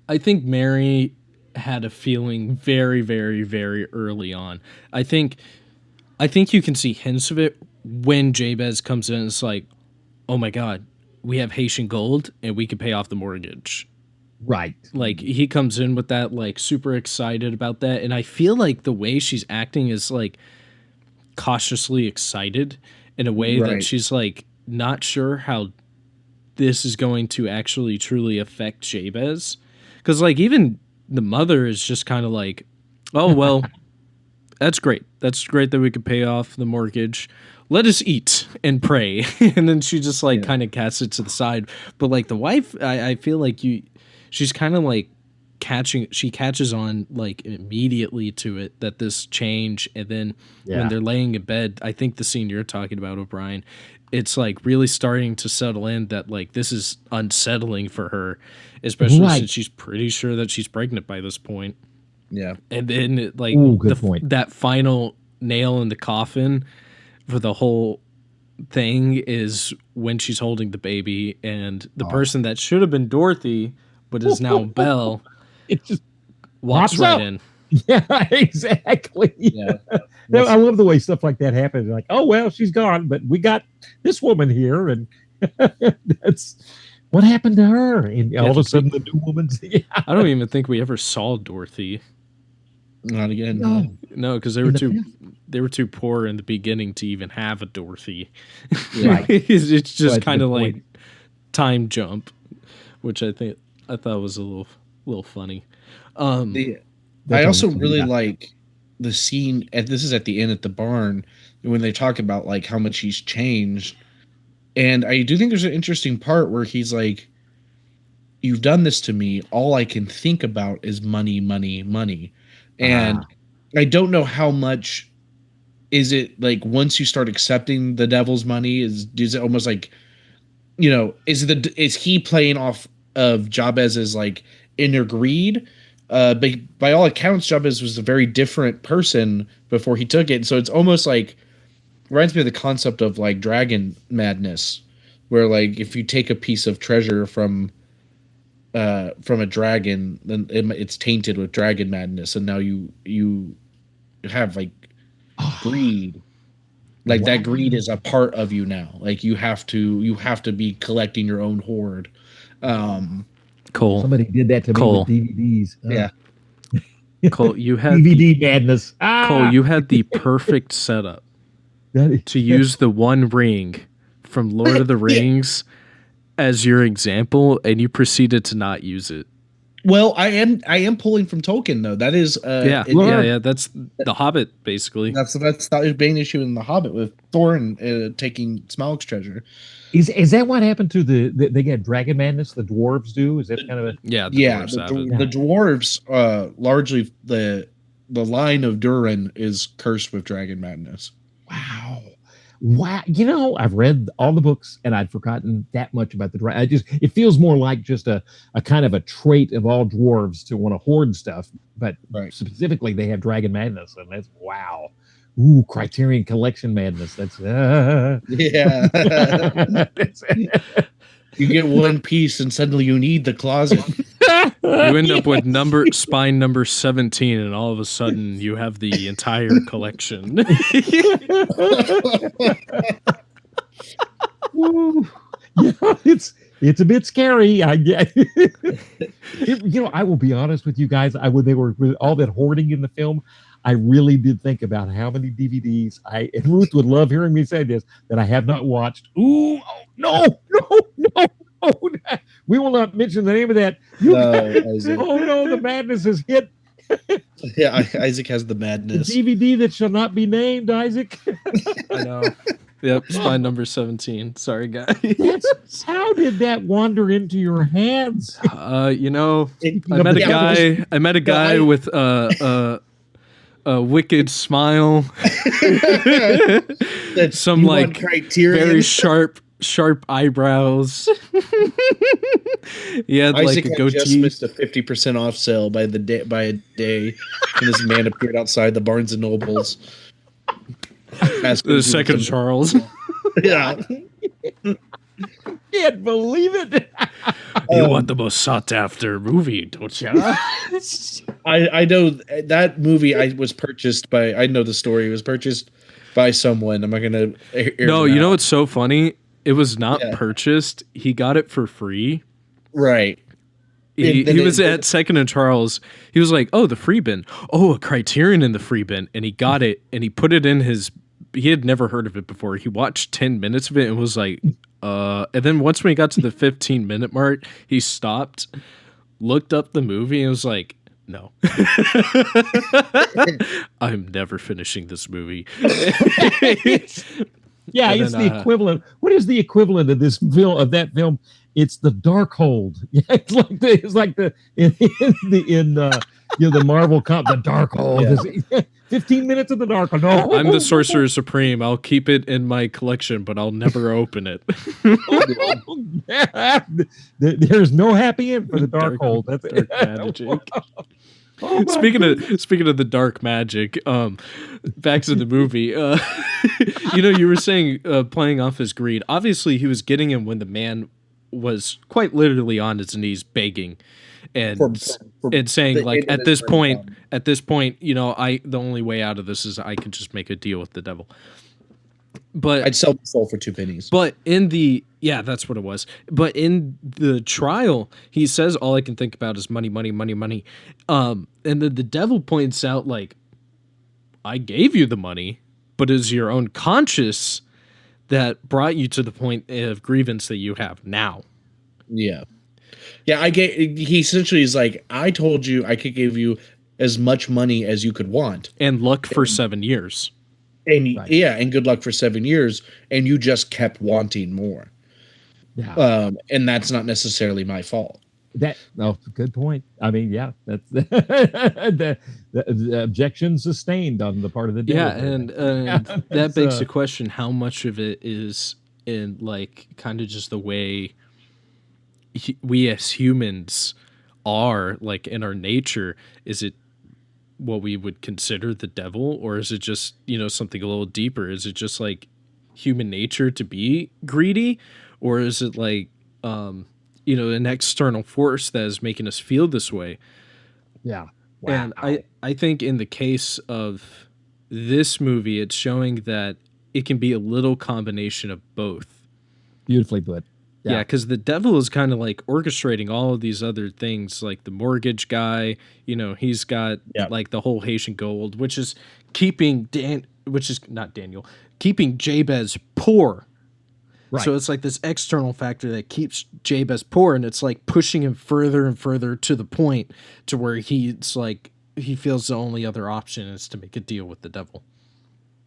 I think Mary had a feeling very, very, very early on. I think you can see hints of it when Jabez comes in and it's like, oh my God, we have Haitian gold and we can pay off the mortgage. Right. Like he comes in with that, like super excited about that. And I feel like the way she's acting is like cautiously excited in a way that she's like not sure how this is going to actually truly affect Jabez. Cause like even the mother is just kind of like, oh, well, that's great. That's great that we could pay off the mortgage. Let us eat and pray. And then she just like kind of casts it to the side. But like the wife, I feel like she's kind of like she catches on like immediately to it that this change. And then when they're laying in bed, I think the scene you're talking about, O'Brien, it's like really starting to settle in that like this is unsettling for her, especially since she's pretty sure that she's pregnant by this point. Yeah. And then that final nail in the coffin for the whole thing is when she's holding the baby and the person that should have been Dorothy but is now Belle, it just walks right in. Yeah, exactly. Yeah. I love the way stuff like that happens. Like, oh well, she's gone, but we got this woman here, and that's what happened to her. And all of a sudden, the new woman's. I don't even think we ever saw Dorothy. Not again. No, because they were too poor in the beginning to even have a Dorothy. Right. It's just kind of like time jump, which I thought was a little funny. I also really like the scene, and this is at the end at the barn, when they talk about like how much he's changed. And I do think there's an interesting part where he's like, you've done this to me. All I can think about is money, money, money. And I don't know how much is it like once you start accepting the devil's money, is it almost like, is he playing off of Jabez's like inner greed? But by all accounts, Jabez was a very different person before he took it. So it's almost like reminds me of the concept of like dragon madness, where like if you take a piece of treasure from a dragon, then it's tainted with dragon madness, and now you have like greed. Like that greed is a part of you now. Like you have to be collecting your own hoard. Cool. Somebody did that to me with DVDs. Yeah. Cole, you had DVD madness. Cole, you had the perfect setup to use the One Ring from Lord of the Rings as your example, and you proceeded to not use it. Well, I am pulling from Tolkien though. That is yeah. That's the Hobbit, basically. That's the main issue in the Hobbit with Thorin taking Smaug's treasure. Is that what happened to they get dragon madness? The dwarves do. Is that kind of a the dwarves largely the line of Durin is cursed with dragon madness. Wow. You know, I've read all the books and I'd forgotten that much about the dragon. It feels more like just a kind of a trait of all dwarves to want to hoard stuff, but specifically they have dragon madness, and that's wow. Ooh, Criterion Collection madness. That's yeah. You get one piece and suddenly you need the closet. You end up with spine number 17, and all of a sudden you have the entire collection. Yeah, it's a bit scary. I get. I will be honest with you guys. When they were with all that hoarding in the film, I really did think about how many DVDs and Ruth would love hearing me say this, that I have not watched. Ooh, no. We will not mention the name of that. Oh no, the madness has hit. Yeah, Isaac has the madness. The DVD that shall not be named, Isaac. I know. Yep, spine number 17. Sorry, guys. How did that wander into your hands? I met a guy with a wicked smile. Some like very sharp eyebrows. He had Isaac like a goatee. Just missed a 50% off sale by a day, and this man appeared outside the Barnes and Nobles. The second Charles. Yeah. Can't believe it. You want the most sought after movie, don't you? I know that movie. I know the story. It was purchased by someone. I'm not gonna. No, you know what's so funny? It was not purchased. He got it for free. Right. He was at Second and Charles. He was like, "Oh, the free bin. Oh, a Criterion in the free bin," and he got it and he put it in his. He had never heard of it before. He watched 10 minutes of it and was like, And then once we got to the 15-minute mark, he stopped, looked up the movie, and was like, "No, I'm never finishing this movie." Yeah, it's the equivalent. What is the equivalent of this film? Of that film? It's the Darkhold. Yeah, it's like the Marvel comp, the Darkhold. Yeah. 15 minutes of the Darkhold. No. I'm the Sorcerer Supreme. I'll keep it in my collection, but I'll never open it. There's no happy end for the Darkhold. That's dark magic. Speaking of the dark magic, back to the movie. You were saying playing off his greed. Obviously, he was getting him when the man was quite literally on his knees begging and saying like, at this point, the only way out of this is I can just make a deal with the devil. But I'd sell the soul for 2 pennies. But that's what it was. But in the trial, he says all I can think about is money, money, money, money. And then the devil points out, like, I gave you the money, but it's your own conscience that brought you to the point of grievance that you have now. Yeah. Yeah, he essentially is like, I told you I could give you as much money as you could want. And luck for 7 years. And and good luck for 7 years, and you just kept wanting more. Yeah. And that's not necessarily my fault. Good point. I mean, that's the objection sustained on the part of the devil. Yeah, and that begs the question: how much of it is in like kind of just the way we as humans are, like in our nature? Is it what we would consider the devil, or is it just something a little deeper? Is it just like human nature to be greedy, or is it like an external force that is making us feel this way? Yeah. Wow. And I think in the case of this movie, it's showing that it can be a little combination of both. Beautifully put. Yeah, because the devil is kind of like orchestrating all of these other things, like the mortgage guy. You know, he's got like the whole Haitian gold, which is keeping keeping Jabez poor. Right. So it's like this external factor that keeps Jabez poor, and it's like pushing him further and further to the point to where he's like he feels the only other option is to make a deal with the devil.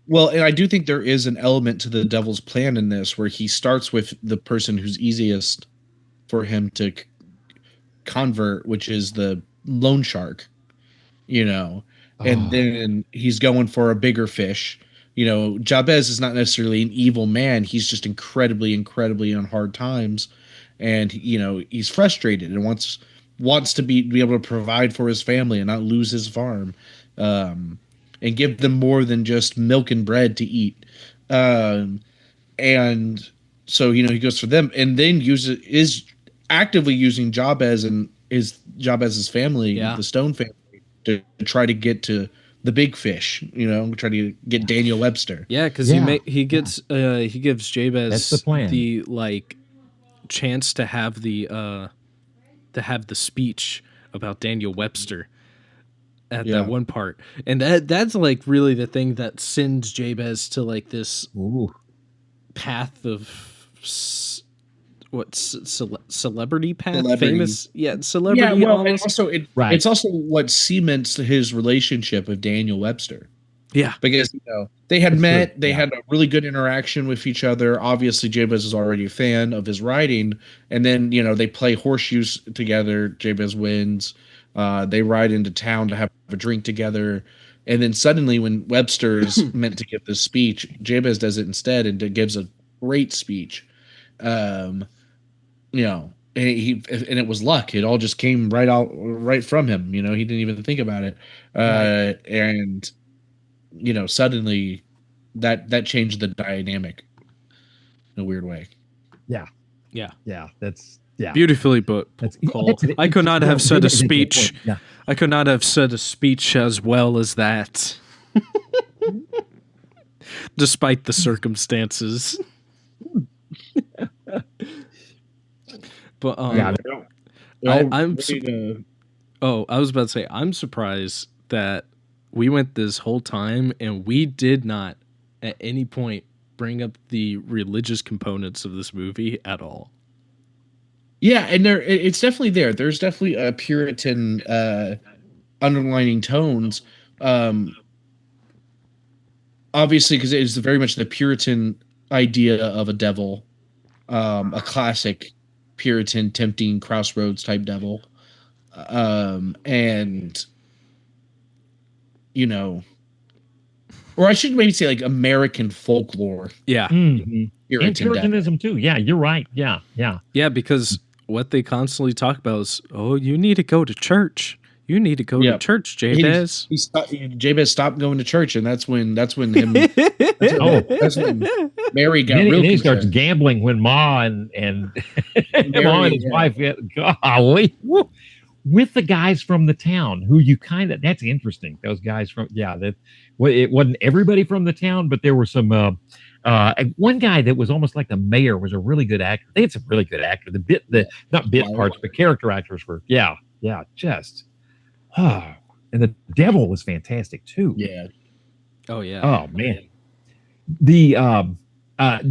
Well, and I do think there is an element to the devil's plan in this where he starts with the person who's easiest for him to convert, which is the loan shark, you know, and then he's going for a bigger fish. You know, Jabez is not necessarily an evil man. He's just incredibly, incredibly on hard times. And, you know, he's frustrated and wants to be able to provide for his family and not lose his farm. And give them more than just milk and bread to eat. And so, you know, he goes for them and then is actively using Jabez's family, the Stone family, to try to get to the big fish, you know, try to get Daniel Webster. Yeah, because he gives Jabez the like chance to have the speech about Daniel Webster at that one part, and that's like really the thing that sends Jabez to like this path of celebrity path, famous, celebrity. Yeah, well, and also it's also what cements his relationship with Daniel Webster. Yeah, because you know they had met, they had a really good interaction with each other. Obviously, Jabez is already a fan of his writing, and then you know they play horseshoes together. Jabez wins. They ride into town to have a drink together, and then suddenly, when Webster's meant to give this speech, Jabez does it instead and gives a great speech. You know, and it was luck. It all just came right from him. You know, he didn't even think about it, and you know, suddenly that changed the dynamic in a weird way. Yeah. That's beautifully put. Cole. I could not have said a speech. I could not have said a speech as well as that, despite the circumstances. But I was about to say, I'm surprised that we went this whole time and we did not at any point bring up the religious components of this movie at all. Yeah, and it's definitely there. There's definitely a Puritan underlining tones. Obviously, because it is very much the Puritan idea of a devil, a classic Puritan tempting crossroads type devil. And you know, or I should maybe say like American folklore. Yeah. And Puritanism too. Yeah, you're right. Yeah. Yeah, because what they constantly talk about is, oh, you need to go to church. You need to go to church, Jabez. Jabez stopped going to church, and that's when that's when Mary got real. He starts gambling when Ma and Ma and his wife get golly with the guys from the town who you that's interesting. Those guys from it wasn't everybody from the town, but there were some. One guy that was almost like the mayor was a really good actor. They had some really good actors. Not bit parts, but character actors were just. And the devil was fantastic too. Yeah. Oh yeah. Oh man. The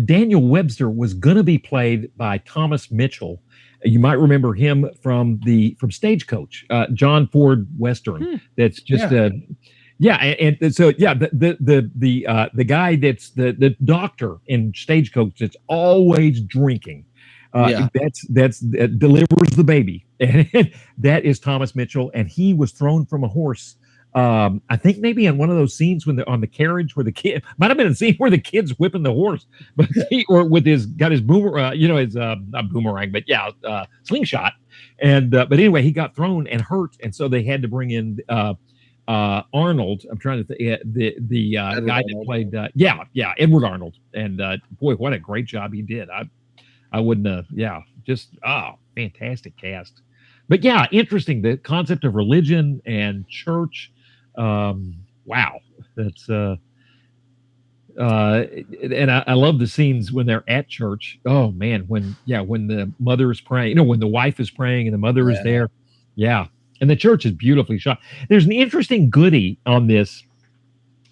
Daniel Webster was going to be played by Thomas Mitchell. You might remember him from Stagecoach, John Ford Western. That's just the guy that's the doctor in Stagecoach that's always drinking. That delivers the baby, and that is Thomas Mitchell, and he was thrown from a horse. I think maybe in one of those scenes when they're on the carriage where the kid might have been a scene where the kid's whipping the horse, but got his boomer, not boomerang, but slingshot, and but anyway, he got thrown and hurt, and so they had to bring in Arnold. I'm trying to think the guy that played Edward Arnold, and boy, what a great job he did. I wouldn't fantastic cast. But yeah, interesting, the concept of religion and church. Wow, that's And I love the scenes when they're at church. Oh man, when the mother is praying, when the wife is praying and the mother is there. Yeah. And the church is beautifully shot. There's an interesting goodie on this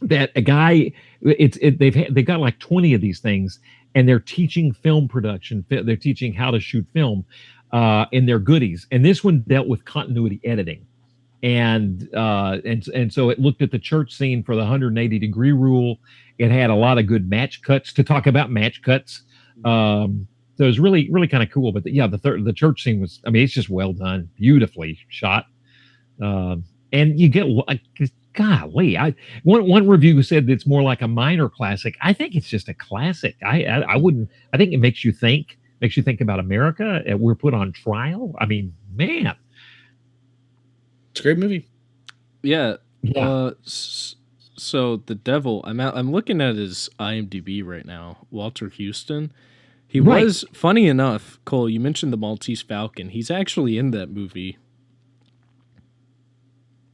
that a guy, they've got like 20 of these things, and they're teaching film production. They're teaching how to shoot film in their goodies. And this one dealt with continuity editing. And so it looked at the church scene for the 180-degree rule. It had a lot of good match cuts to talk about match cuts. So it was really, really kind of cool. But the church scene was, I mean, it's just well done, beautifully shot. And you get, golly, one review said it's more like a minor classic. I think it's just a classic. I wouldn't. I think it makes you think about America. We're put on trial. I mean, man. It's a great movie. Yeah. So the Devil, I'm looking at his IMDb right now. Walter Houston. He was, funny enough, Cole, you mentioned the Maltese Falcon. He's actually in that movie.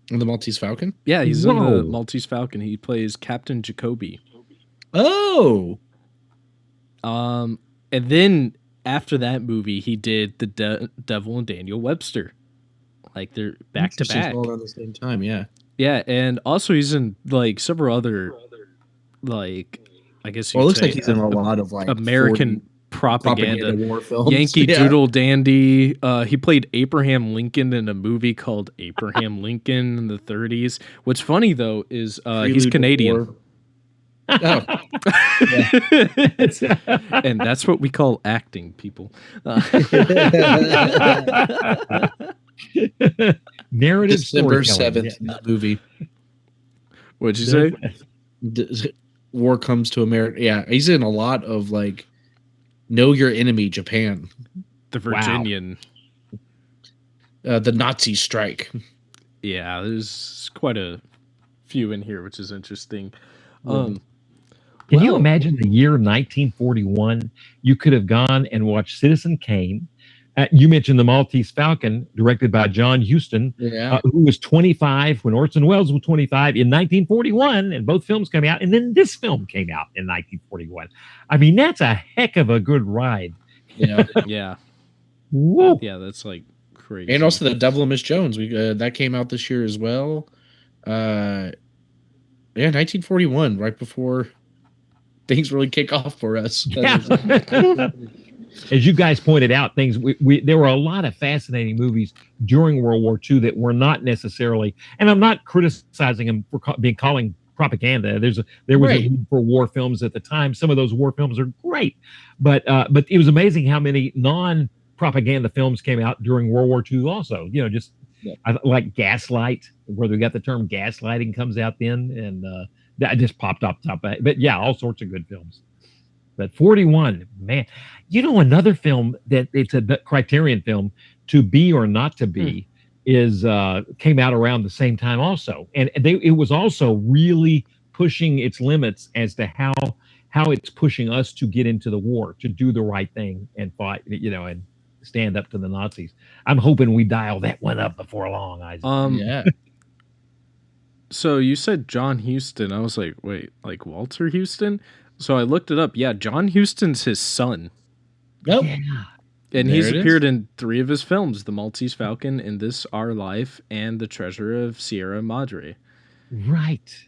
The Maltese Falcon? Yeah, he's in the Maltese Falcon. He plays Captain Jacoby. Oh. And then after that movie, he did the Devil and Daniel Webster. Like they're back to back. All around the same time, yeah. Yeah, and also he's in like several other, like, I guess. Well, it looks like he's in a lot of like American propaganda war films. Yankee Doodle Dandy. He played Abraham Lincoln in a movie called Abraham Lincoln in the 30s. What's funny though is he's Canadian. Oh. And that's what we call acting, people. Narrative December 7th movie. What'd you say? War Comes to America. Yeah, he's in a lot of like Know Your Enemy, Japan. The Virginian. The Nazi Strike. Yeah, there's quite a few in here, which is interesting. Can you imagine the year 1941? You could have gone and watched Citizen Kane. You mentioned the Maltese Falcon, directed by John Huston, who was 25 when Orson Welles was 25 in 1941, and both films came out, and then this film came out in 1941. I mean, that's a heck of a good ride. Yeah, yeah, whoa, yeah, that's like crazy. And also the Devil and Miss Jones, that came out this year as well. 1941, right before things really kick off for us. Yeah. As you guys pointed out, there were a lot of fascinating movies during World War II that were not necessarily, and I'm not criticizing them for calling propaganda. There was a need for war films at the time. Some of those war films are great, but it was amazing how many non-propaganda films came out during World War II. Also, like Gaslight, where we got the term gaslighting comes out then, and that just popped up top. But yeah, all sorts of good films. But 41, man, another film that it's a Criterion film, To Be or Not to Be, came out around the same time also, and it was also really pushing its limits as to how it's pushing us to get into the war, to do the right thing and fight, and stand up to the Nazis. I'm hoping we dial that one up before long, Isaac. Yeah. So you said John Huston. I was like, wait, like Walter Houston? So I looked it up. Yeah, John Huston's his son. Yep. Yeah. And he's appeared in 3 of his films, The Maltese Falcon, In This Our Life, and The Treasure of Sierra Madre. Right.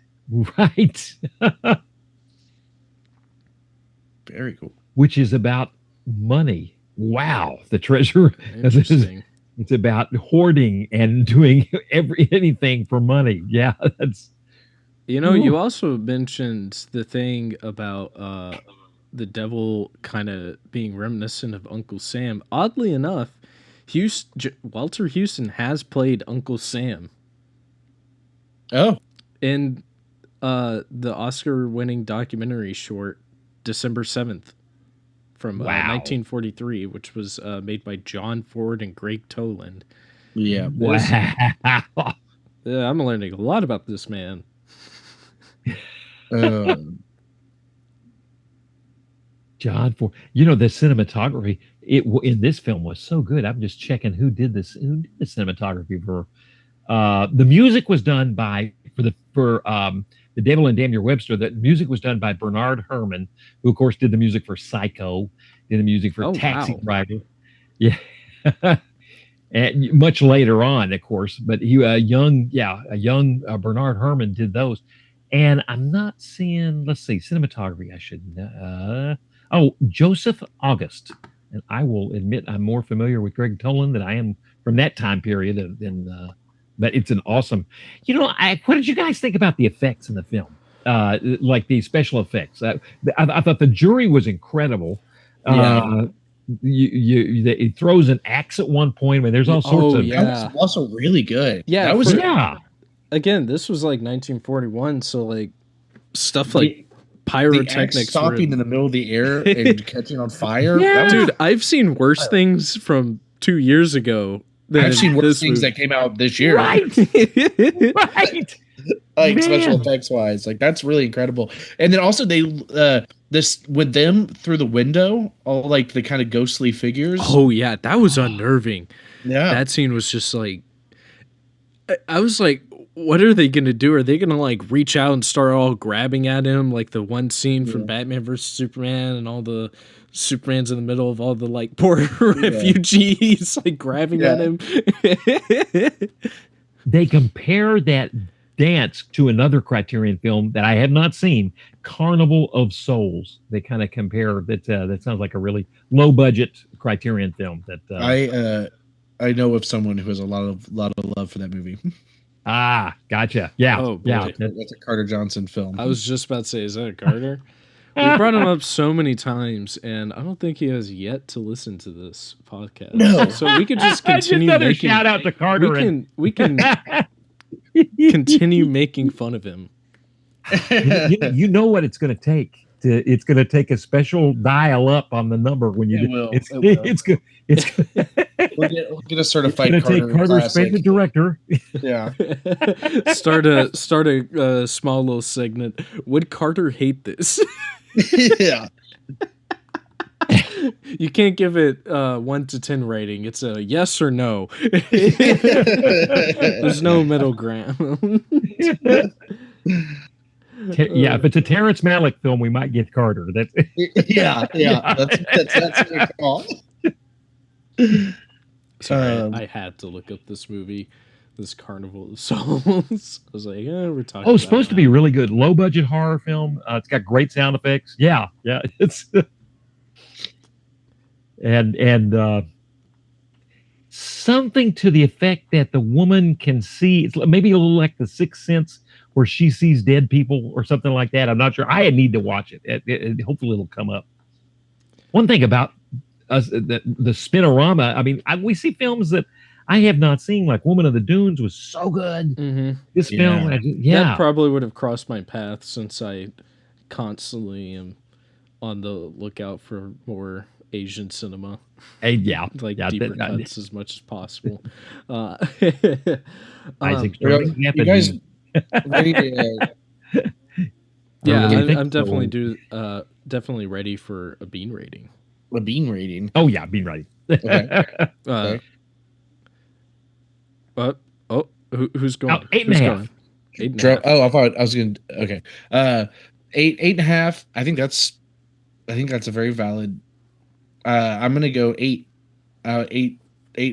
Very cool. Which is about money. Wow. The Treasure. Interesting. It's about hoarding and doing anything for money. Yeah, that's... You also mentioned the thing about the devil kind of being reminiscent of Uncle Sam. Oddly enough, Walter Houston has played Uncle Sam. Oh. In the Oscar-winning documentary short, December 7th, from 1943, which was made by John Ford and Greg Toland. Yeah. Wow. Yeah, I'm learning a lot about this man. John Ford. The cinematography in this film was so good. I'm just checking who did the cinematography for. The music was done for the Devil and Daniel Webster. The music was done by Bernard Herrmann, who of course did the music for Psycho, did the music for Taxi Driver. Yeah. And much later on, of course, but a young Bernard Herrmann did those. And I'm not seeing, let's see, cinematography. I should, Joseph August. And I will admit I'm more familiar with Greg Toland than I am from that time period. But it's an awesome, what did you guys think about the effects in the film? Like the special effects. I thought the jury was incredible. Yeah. He throws an axe at one point. I mean, there's all sorts of. That was also really good. Yeah, that was Again, this was like 1941, so like stuff like pyrotechnics, the axe stopping in the middle of the air and catching on fire. Yeah. Dude, I've seen worse things from 2 years ago. I've seen worse things that came out this year. Right. Right. Like special effects wise, like that's really incredible. And then also they this with them through the window, all like the kind of ghostly figures. Oh yeah, that was unnerving. Yeah, that scene was just like, I was like, what are they gonna do? Are they gonna like reach out and start all grabbing at him like the one scene from Batman vs Superman and all the Superman's in the middle of all the like poor refugees like grabbing at him. They compare that dance to another Criterion film that I have not seen, Carnival of Souls. They kind of compare that. That sounds like a really low budget Criterion film. That I know of someone who has a lot of love for that movie. Ah, gotcha. Yeah, That's a Carter Johnson film. I was just about to say, is that a Carter? We brought him up so many times, and I don't think he has yet to listen to this podcast. No, so we could just continue making shout out to Carter. We can continue making fun of him. You know what it's going to take. It's going to take a special dial up on the number when you. It's good. We'll get a certified. It's going to take Carter Spade, the director. Yeah. start a small little segment. Would Carter hate this? Yeah. You can't give it 1 to 10 rating. It's a yes or no. There's no middle ground. Yeah, if it's a Terrence Malick film, we might get Carter. That's That's a good call. Sorry, I had to look up this movie, this Carnival of Souls. I was like, we're talking. Oh, it's supposed to be really good, low budget horror film. It's got great sound effects. Yeah, it's and something to the effect that the woman can see. It's maybe a little like The Sixth Sense, where she sees dead people or something like that. I'm not sure. I need to watch it. Hopefully it'll come up. One thing about us, the Spinorama, I mean, we see films that I have not seen, like Woman of the Dunes was so good. Mm-hmm. This film, that probably would have crossed my path since I constantly am on the lookout for more Asian cinema. Deeper cuts as much as possible. Isaac, you guys ready to? I'm definitely definitely ready for a bean rating. A bean rating. Oh yeah, bean rating. Okay. Who's going? 8.5. 8.5. Oh, I thought I was gonna. Okay. 8.5. I think that's a very valid. I'm gonna go 8. 8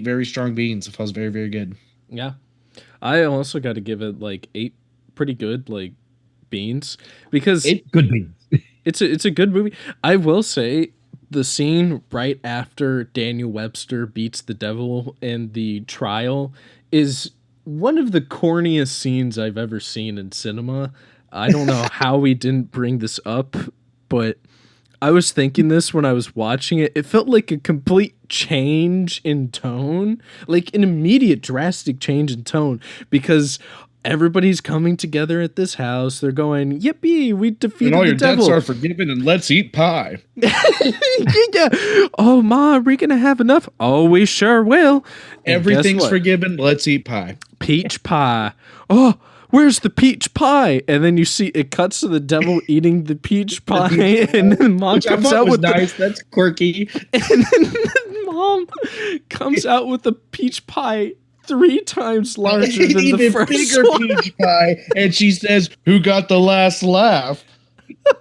very strong beans. It feels very, very good. Yeah, I also got to give it like 8 pretty good like beans because 8 good beans. It's a good movie. I will say the scene right after Daniel Webster beats the devil in the trial is one of the corniest scenes I've ever seen in cinema. I don't know how we didn't bring this up, but I was thinking this when I was watching it. It felt like a complete change in tone, like an immediate drastic change in tone, because everybody's coming together at this house. They're going, yippee, we defeated the devil. And all your debts are forgiven, and let's eat pie. Yeah. Oh, Ma, are we going to have enough? Oh, we sure will. And everything's forgiven. Let's eat pie. Peach pie. Oh, where's the peach pie? And then you see it cuts to the devil eating the peach pie, and then Mom comes out with nice. That's quirky. And then Mom comes out with the peach pie 3 times larger than the Even first bigger one. peach pie, and she says, "Who got the last laugh?"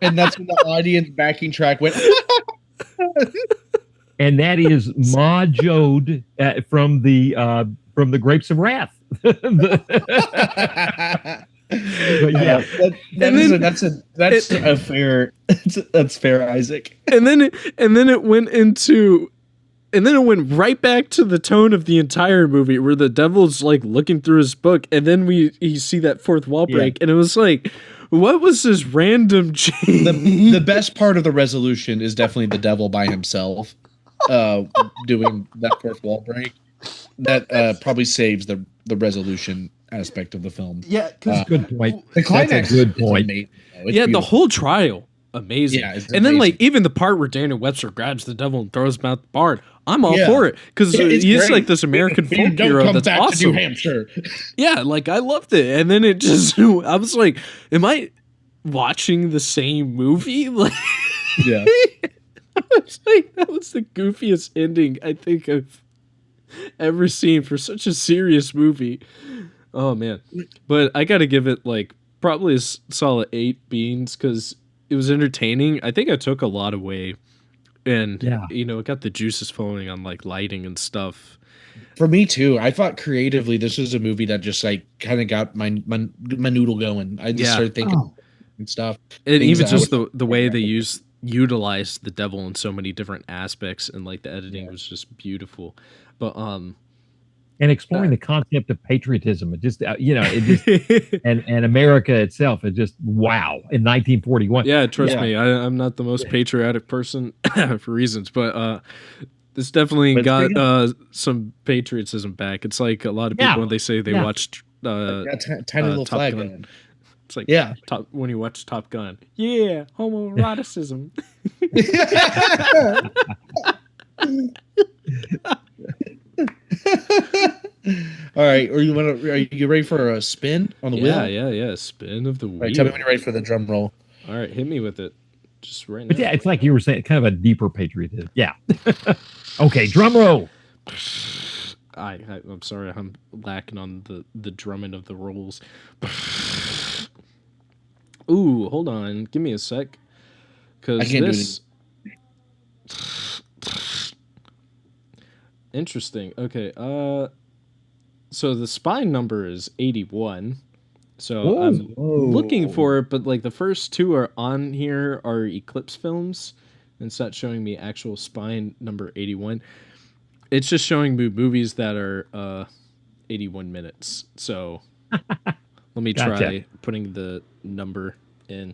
And that's when the audience backing track went. And that is Ma Jode from the Grapes of Wrath. But yeah, that's a fair that's fair, Isaac. And then it went into. And then it went right back to the tone of the entire movie where the devil's like looking through his book, and then you see that fourth wall break, and it was like, what was this random change? The best part of the resolution is definitely the devil by himself doing that fourth wall break. That probably saves the resolution aspect of the film. Yeah, because good point. The climax That's a good point. Amazing, the whole trial, amazing. Yeah, and then like even the part where Daniel Webster grabs the devil and throws him out the barn, I'm all for it because he's great. like this American folk Don't hero come that's back awesome. to New Hampshire. Yeah, like I loved it, and then it just I was like, am I watching the same movie? Like, Yeah, I was like, that was the goofiest ending I think I've ever seen for such a serious movie. Oh man, but I got to give it like probably a solid 8 beans because it was entertaining. I think I took a lot away. And, it got the juices flowing on, like, lighting and stuff. For me, too. I thought creatively this was a movie that just, like, kind of got my noodle going. I just started thinking and stuff. And even just the way they utilized the devil in so many different aspects, and, like, the editing was just beautiful. But, and exploring the concept of patriotism, it just and America itself, it just wow in 1941. Yeah, trust me, I'm not the most patriotic person for reasons, but this definitely got some patriotism back. It's like a lot of people when they say they watched tiny little Top flag Gun. on. It's like when you watch Top Gun, homoeroticism. All right, are you ready for a spin on the wheel? Yeah. Spin of the wheel. All right, tell me when you're ready for the drum roll. All right, hit me with it. Just right now. But yeah, it's like you were saying, kind of a deeper patriotism. Yeah. Okay, drum roll. I'm sorry, I'm lacking on the drumming of the rolls. Ooh, hold on, give me a sec. Because this. Interesting. Okay. So the spine number is 81. So I'm looking for it, but like the first 2 are on here are Eclipse films, and it's not showing me actual spine number 81. It's just showing me movies that are 81 minutes. So let me try putting the number in.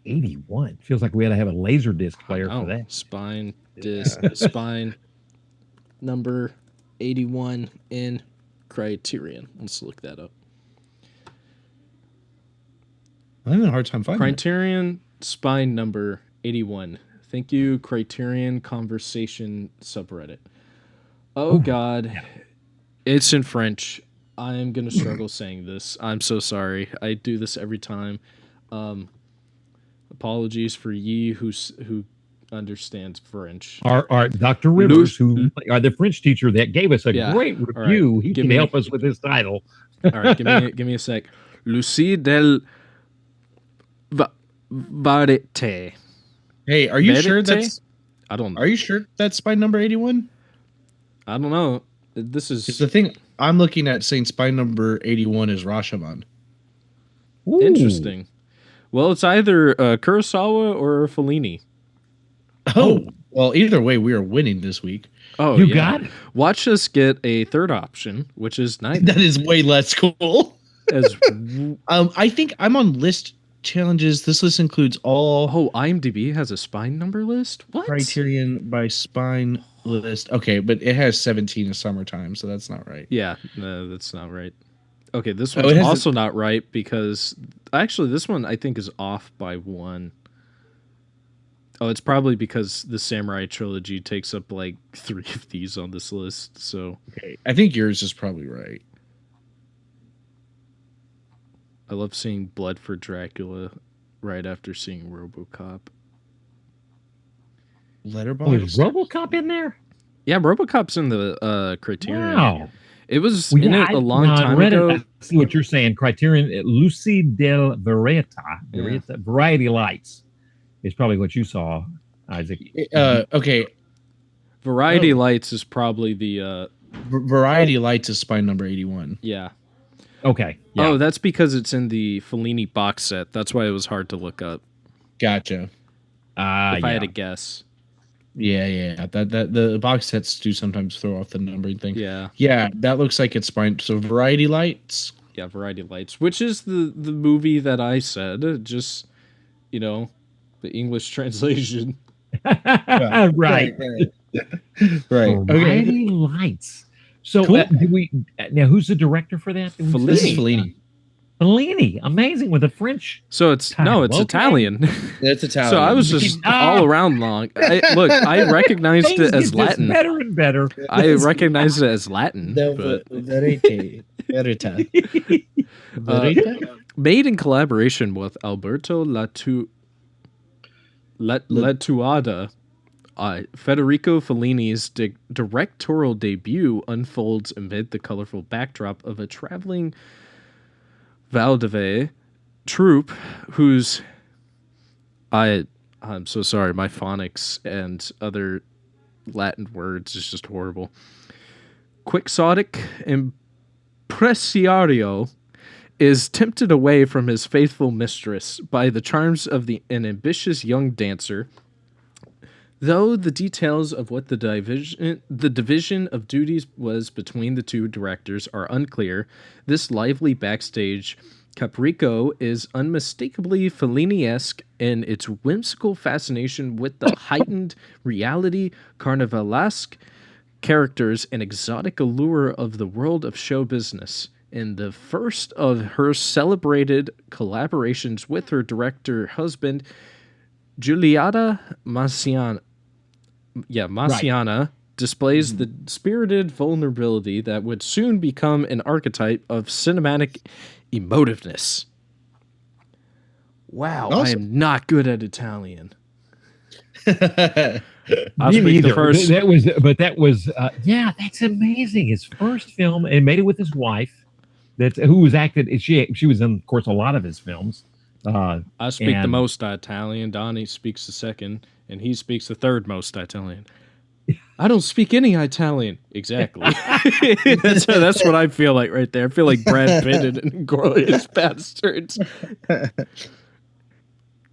81 feels like we had to have a laser disc player for that. Spine disc, spine number 81 in Criterion. Let's look that up. I'm having a hard time finding Criterion spine number 81. Thank you, Criterion Conversation subreddit. Oh God, it's in French. I am gonna struggle saying this. I'm so sorry. I do this every time. Apologies for ye who understands French. Our Dr. Rivers, who are the French teacher that gave us a great review. Right. He can help us with his title. All right, give me a sec. Lucie del Varete. Hey, are you sure that's? I don't know. Are you sure that's spine number 81? I don't know. This is the thing I'm looking at, saying spine number 81 is Rashomon. Ooh. Interesting. Well, it's either Kurosawa or Fellini. Oh, well, either way, we are winning this week. Oh, you got it. Watch us get a third option, which is nice. That is way less cool. I think I'm on list challenges. This list includes all. Oh, IMDb has a spine number list. What? Criterion by spine list. Okay, but it has 17 in summertime, so that's not right. Yeah, no, that's not right. Okay, this one's also not right because actually this one I think is off by 1. Oh, it's probably because the Samurai Trilogy takes up like 3 of these on this list. So okay, I think yours is probably right. I love seeing Blood for Dracula right after seeing RoboCop. Letterboxd. Oh, is RoboCop in there? Yeah, RoboCop's in the Criterion. Wow. It was Well, in yeah, it a long time read ago. it. I see what you're saying. Criterion, Lucy del Variety Lights is probably what you saw, Isaac. Okay. Variety Oh. Lights is probably the Variety Lights is spine number 81. yeah. Okay. Yeah. Oh, that's because it's in the Fellini box set. That's why it was hard to look up. Gotcha. If I yeah. had to guess. Yeah. That the box sets do sometimes throw off the numbering thing. Yeah. Yeah, that looks like it's spine. So Variety Lights. Yeah, Variety Lights, which is the movie that I said. Just the English translation. Right. Right. Variety Lights. So Cool. now who's the director for that? This is Fellini. Fellini, amazing with a French. So it's title. it's Okay. Italian. It's Italian. So I was just all around long. I recognized Things it as get just Latin. better and better. I recognized it as Latin. But, Verita. made in collaboration with Alberto Latuada, Federico Fellini's directorial debut unfolds amid the colorful backdrop of a traveling vaudeville troupe whose I'm so sorry, my phonics and other Latin words is just horrible. Quixotic impresario is tempted away from his faithful mistress by the charms of an ambitious young dancer. Though the details of what the division of duties was between the two directors are unclear, this lively backstage capriccio is unmistakably Fellini-esque in its whimsical fascination with the heightened reality, carnivalesque characters, and exotic allure of the world of show business. In the first of her celebrated collaborations with her director husband, Giulietta Massiana displays the spirited vulnerability that would soon become an archetype of cinematic emotiveness. Wow, Also, I am not good at Italian. I'll speak the first. That was that's amazing. His first film, and made it with his wife. Who was acted. She was in, of course, a lot of his films. I speak the most Italian. Donnie speaks the second, and he speaks the third most Italian. I don't speak any Italian. Exactly. that's what I feel like right there. I feel like Brad Pitt in Inglourious Bastards.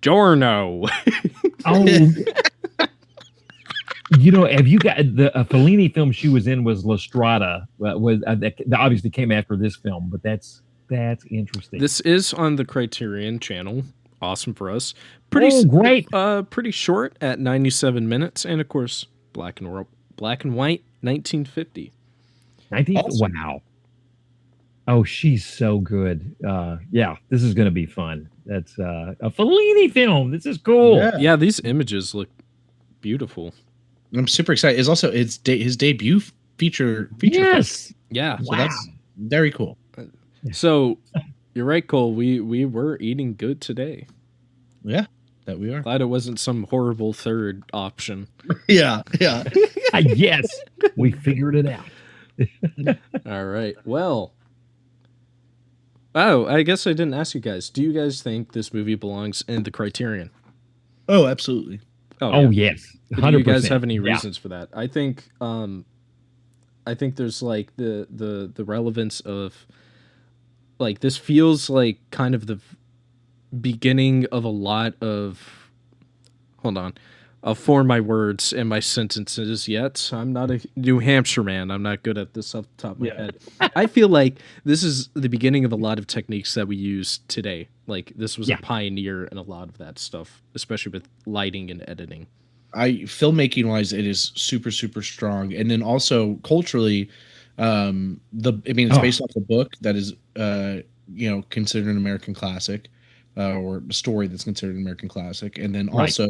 Giorno. Have you got the Fellini film she was in was La Strada? That obviously came after this film, but that's interesting. This is on the Criterion channel. Awesome for us. Pretty great. Pretty short at 97 minutes, and of course, black and white, 1950. Awesome. Wow. Oh, she's so good. This is going to be fun. That's a Fellini film. This is cool. Yeah, these images look beautiful. I'm super excited. It's also his debut feature. Yes. Film. Yeah. So that's very cool. So you're right, Cole. We were eating good today. Yeah, that we are. Glad it wasn't some horrible third option. Yeah. Yes, we figured it out. All right. Well. Oh, I guess I didn't ask you guys. Do you guys think this movie belongs in the Criterion? Oh, absolutely. Oh yes. 100%. Do you guys have any reasons for that? I think there's like the relevance of like this feels like kind of the beginning of a lot of I'll form my words and my sentences yet. I'm not a New Hampshire man. I'm not good at this off the top of my head. I feel like this is the beginning of a lot of techniques that we use today. Like this was a pioneer in a lot of that stuff, especially with lighting and editing. Filmmaking wise, it is super, super strong. And then also culturally, it's based off a book that is, considered an American classic, or a story that's considered an American classic. And then also,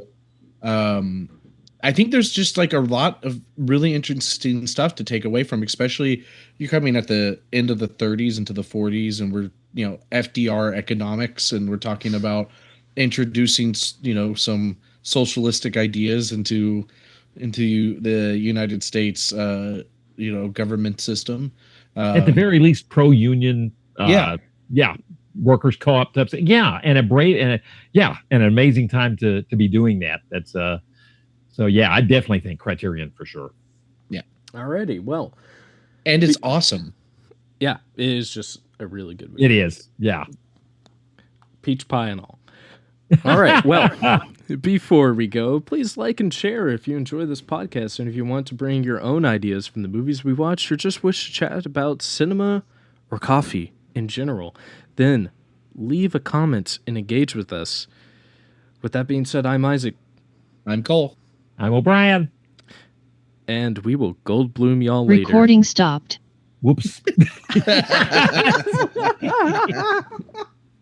I think there's just like a lot of really interesting stuff to take away from, especially you're coming at the end of the 30s into the 40s, and we're, FDR economics, and we're talking about introducing, some socialistic ideas into into the United States, government system. At the very least, pro-union. Yeah. Yeah. Workers co-op types. Yeah. And an amazing time to be doing that. That's so yeah, I definitely think Criterion for sure. Yeah. Alrighty. Well, and it's awesome. Yeah, it is just a really good movie. It is. Yeah. Peach pie and all. All right. Well, before we go, please like and share if you enjoy this podcast. And if you want to bring your own ideas from the movies we watched or just wish to chat about cinema or coffee in general, then leave a comment and engage with us. With that being said, I'm Isaac. I'm Cole. I'm O'Brien. And we will Goldblum y'all later. Recording stopped. Whoops.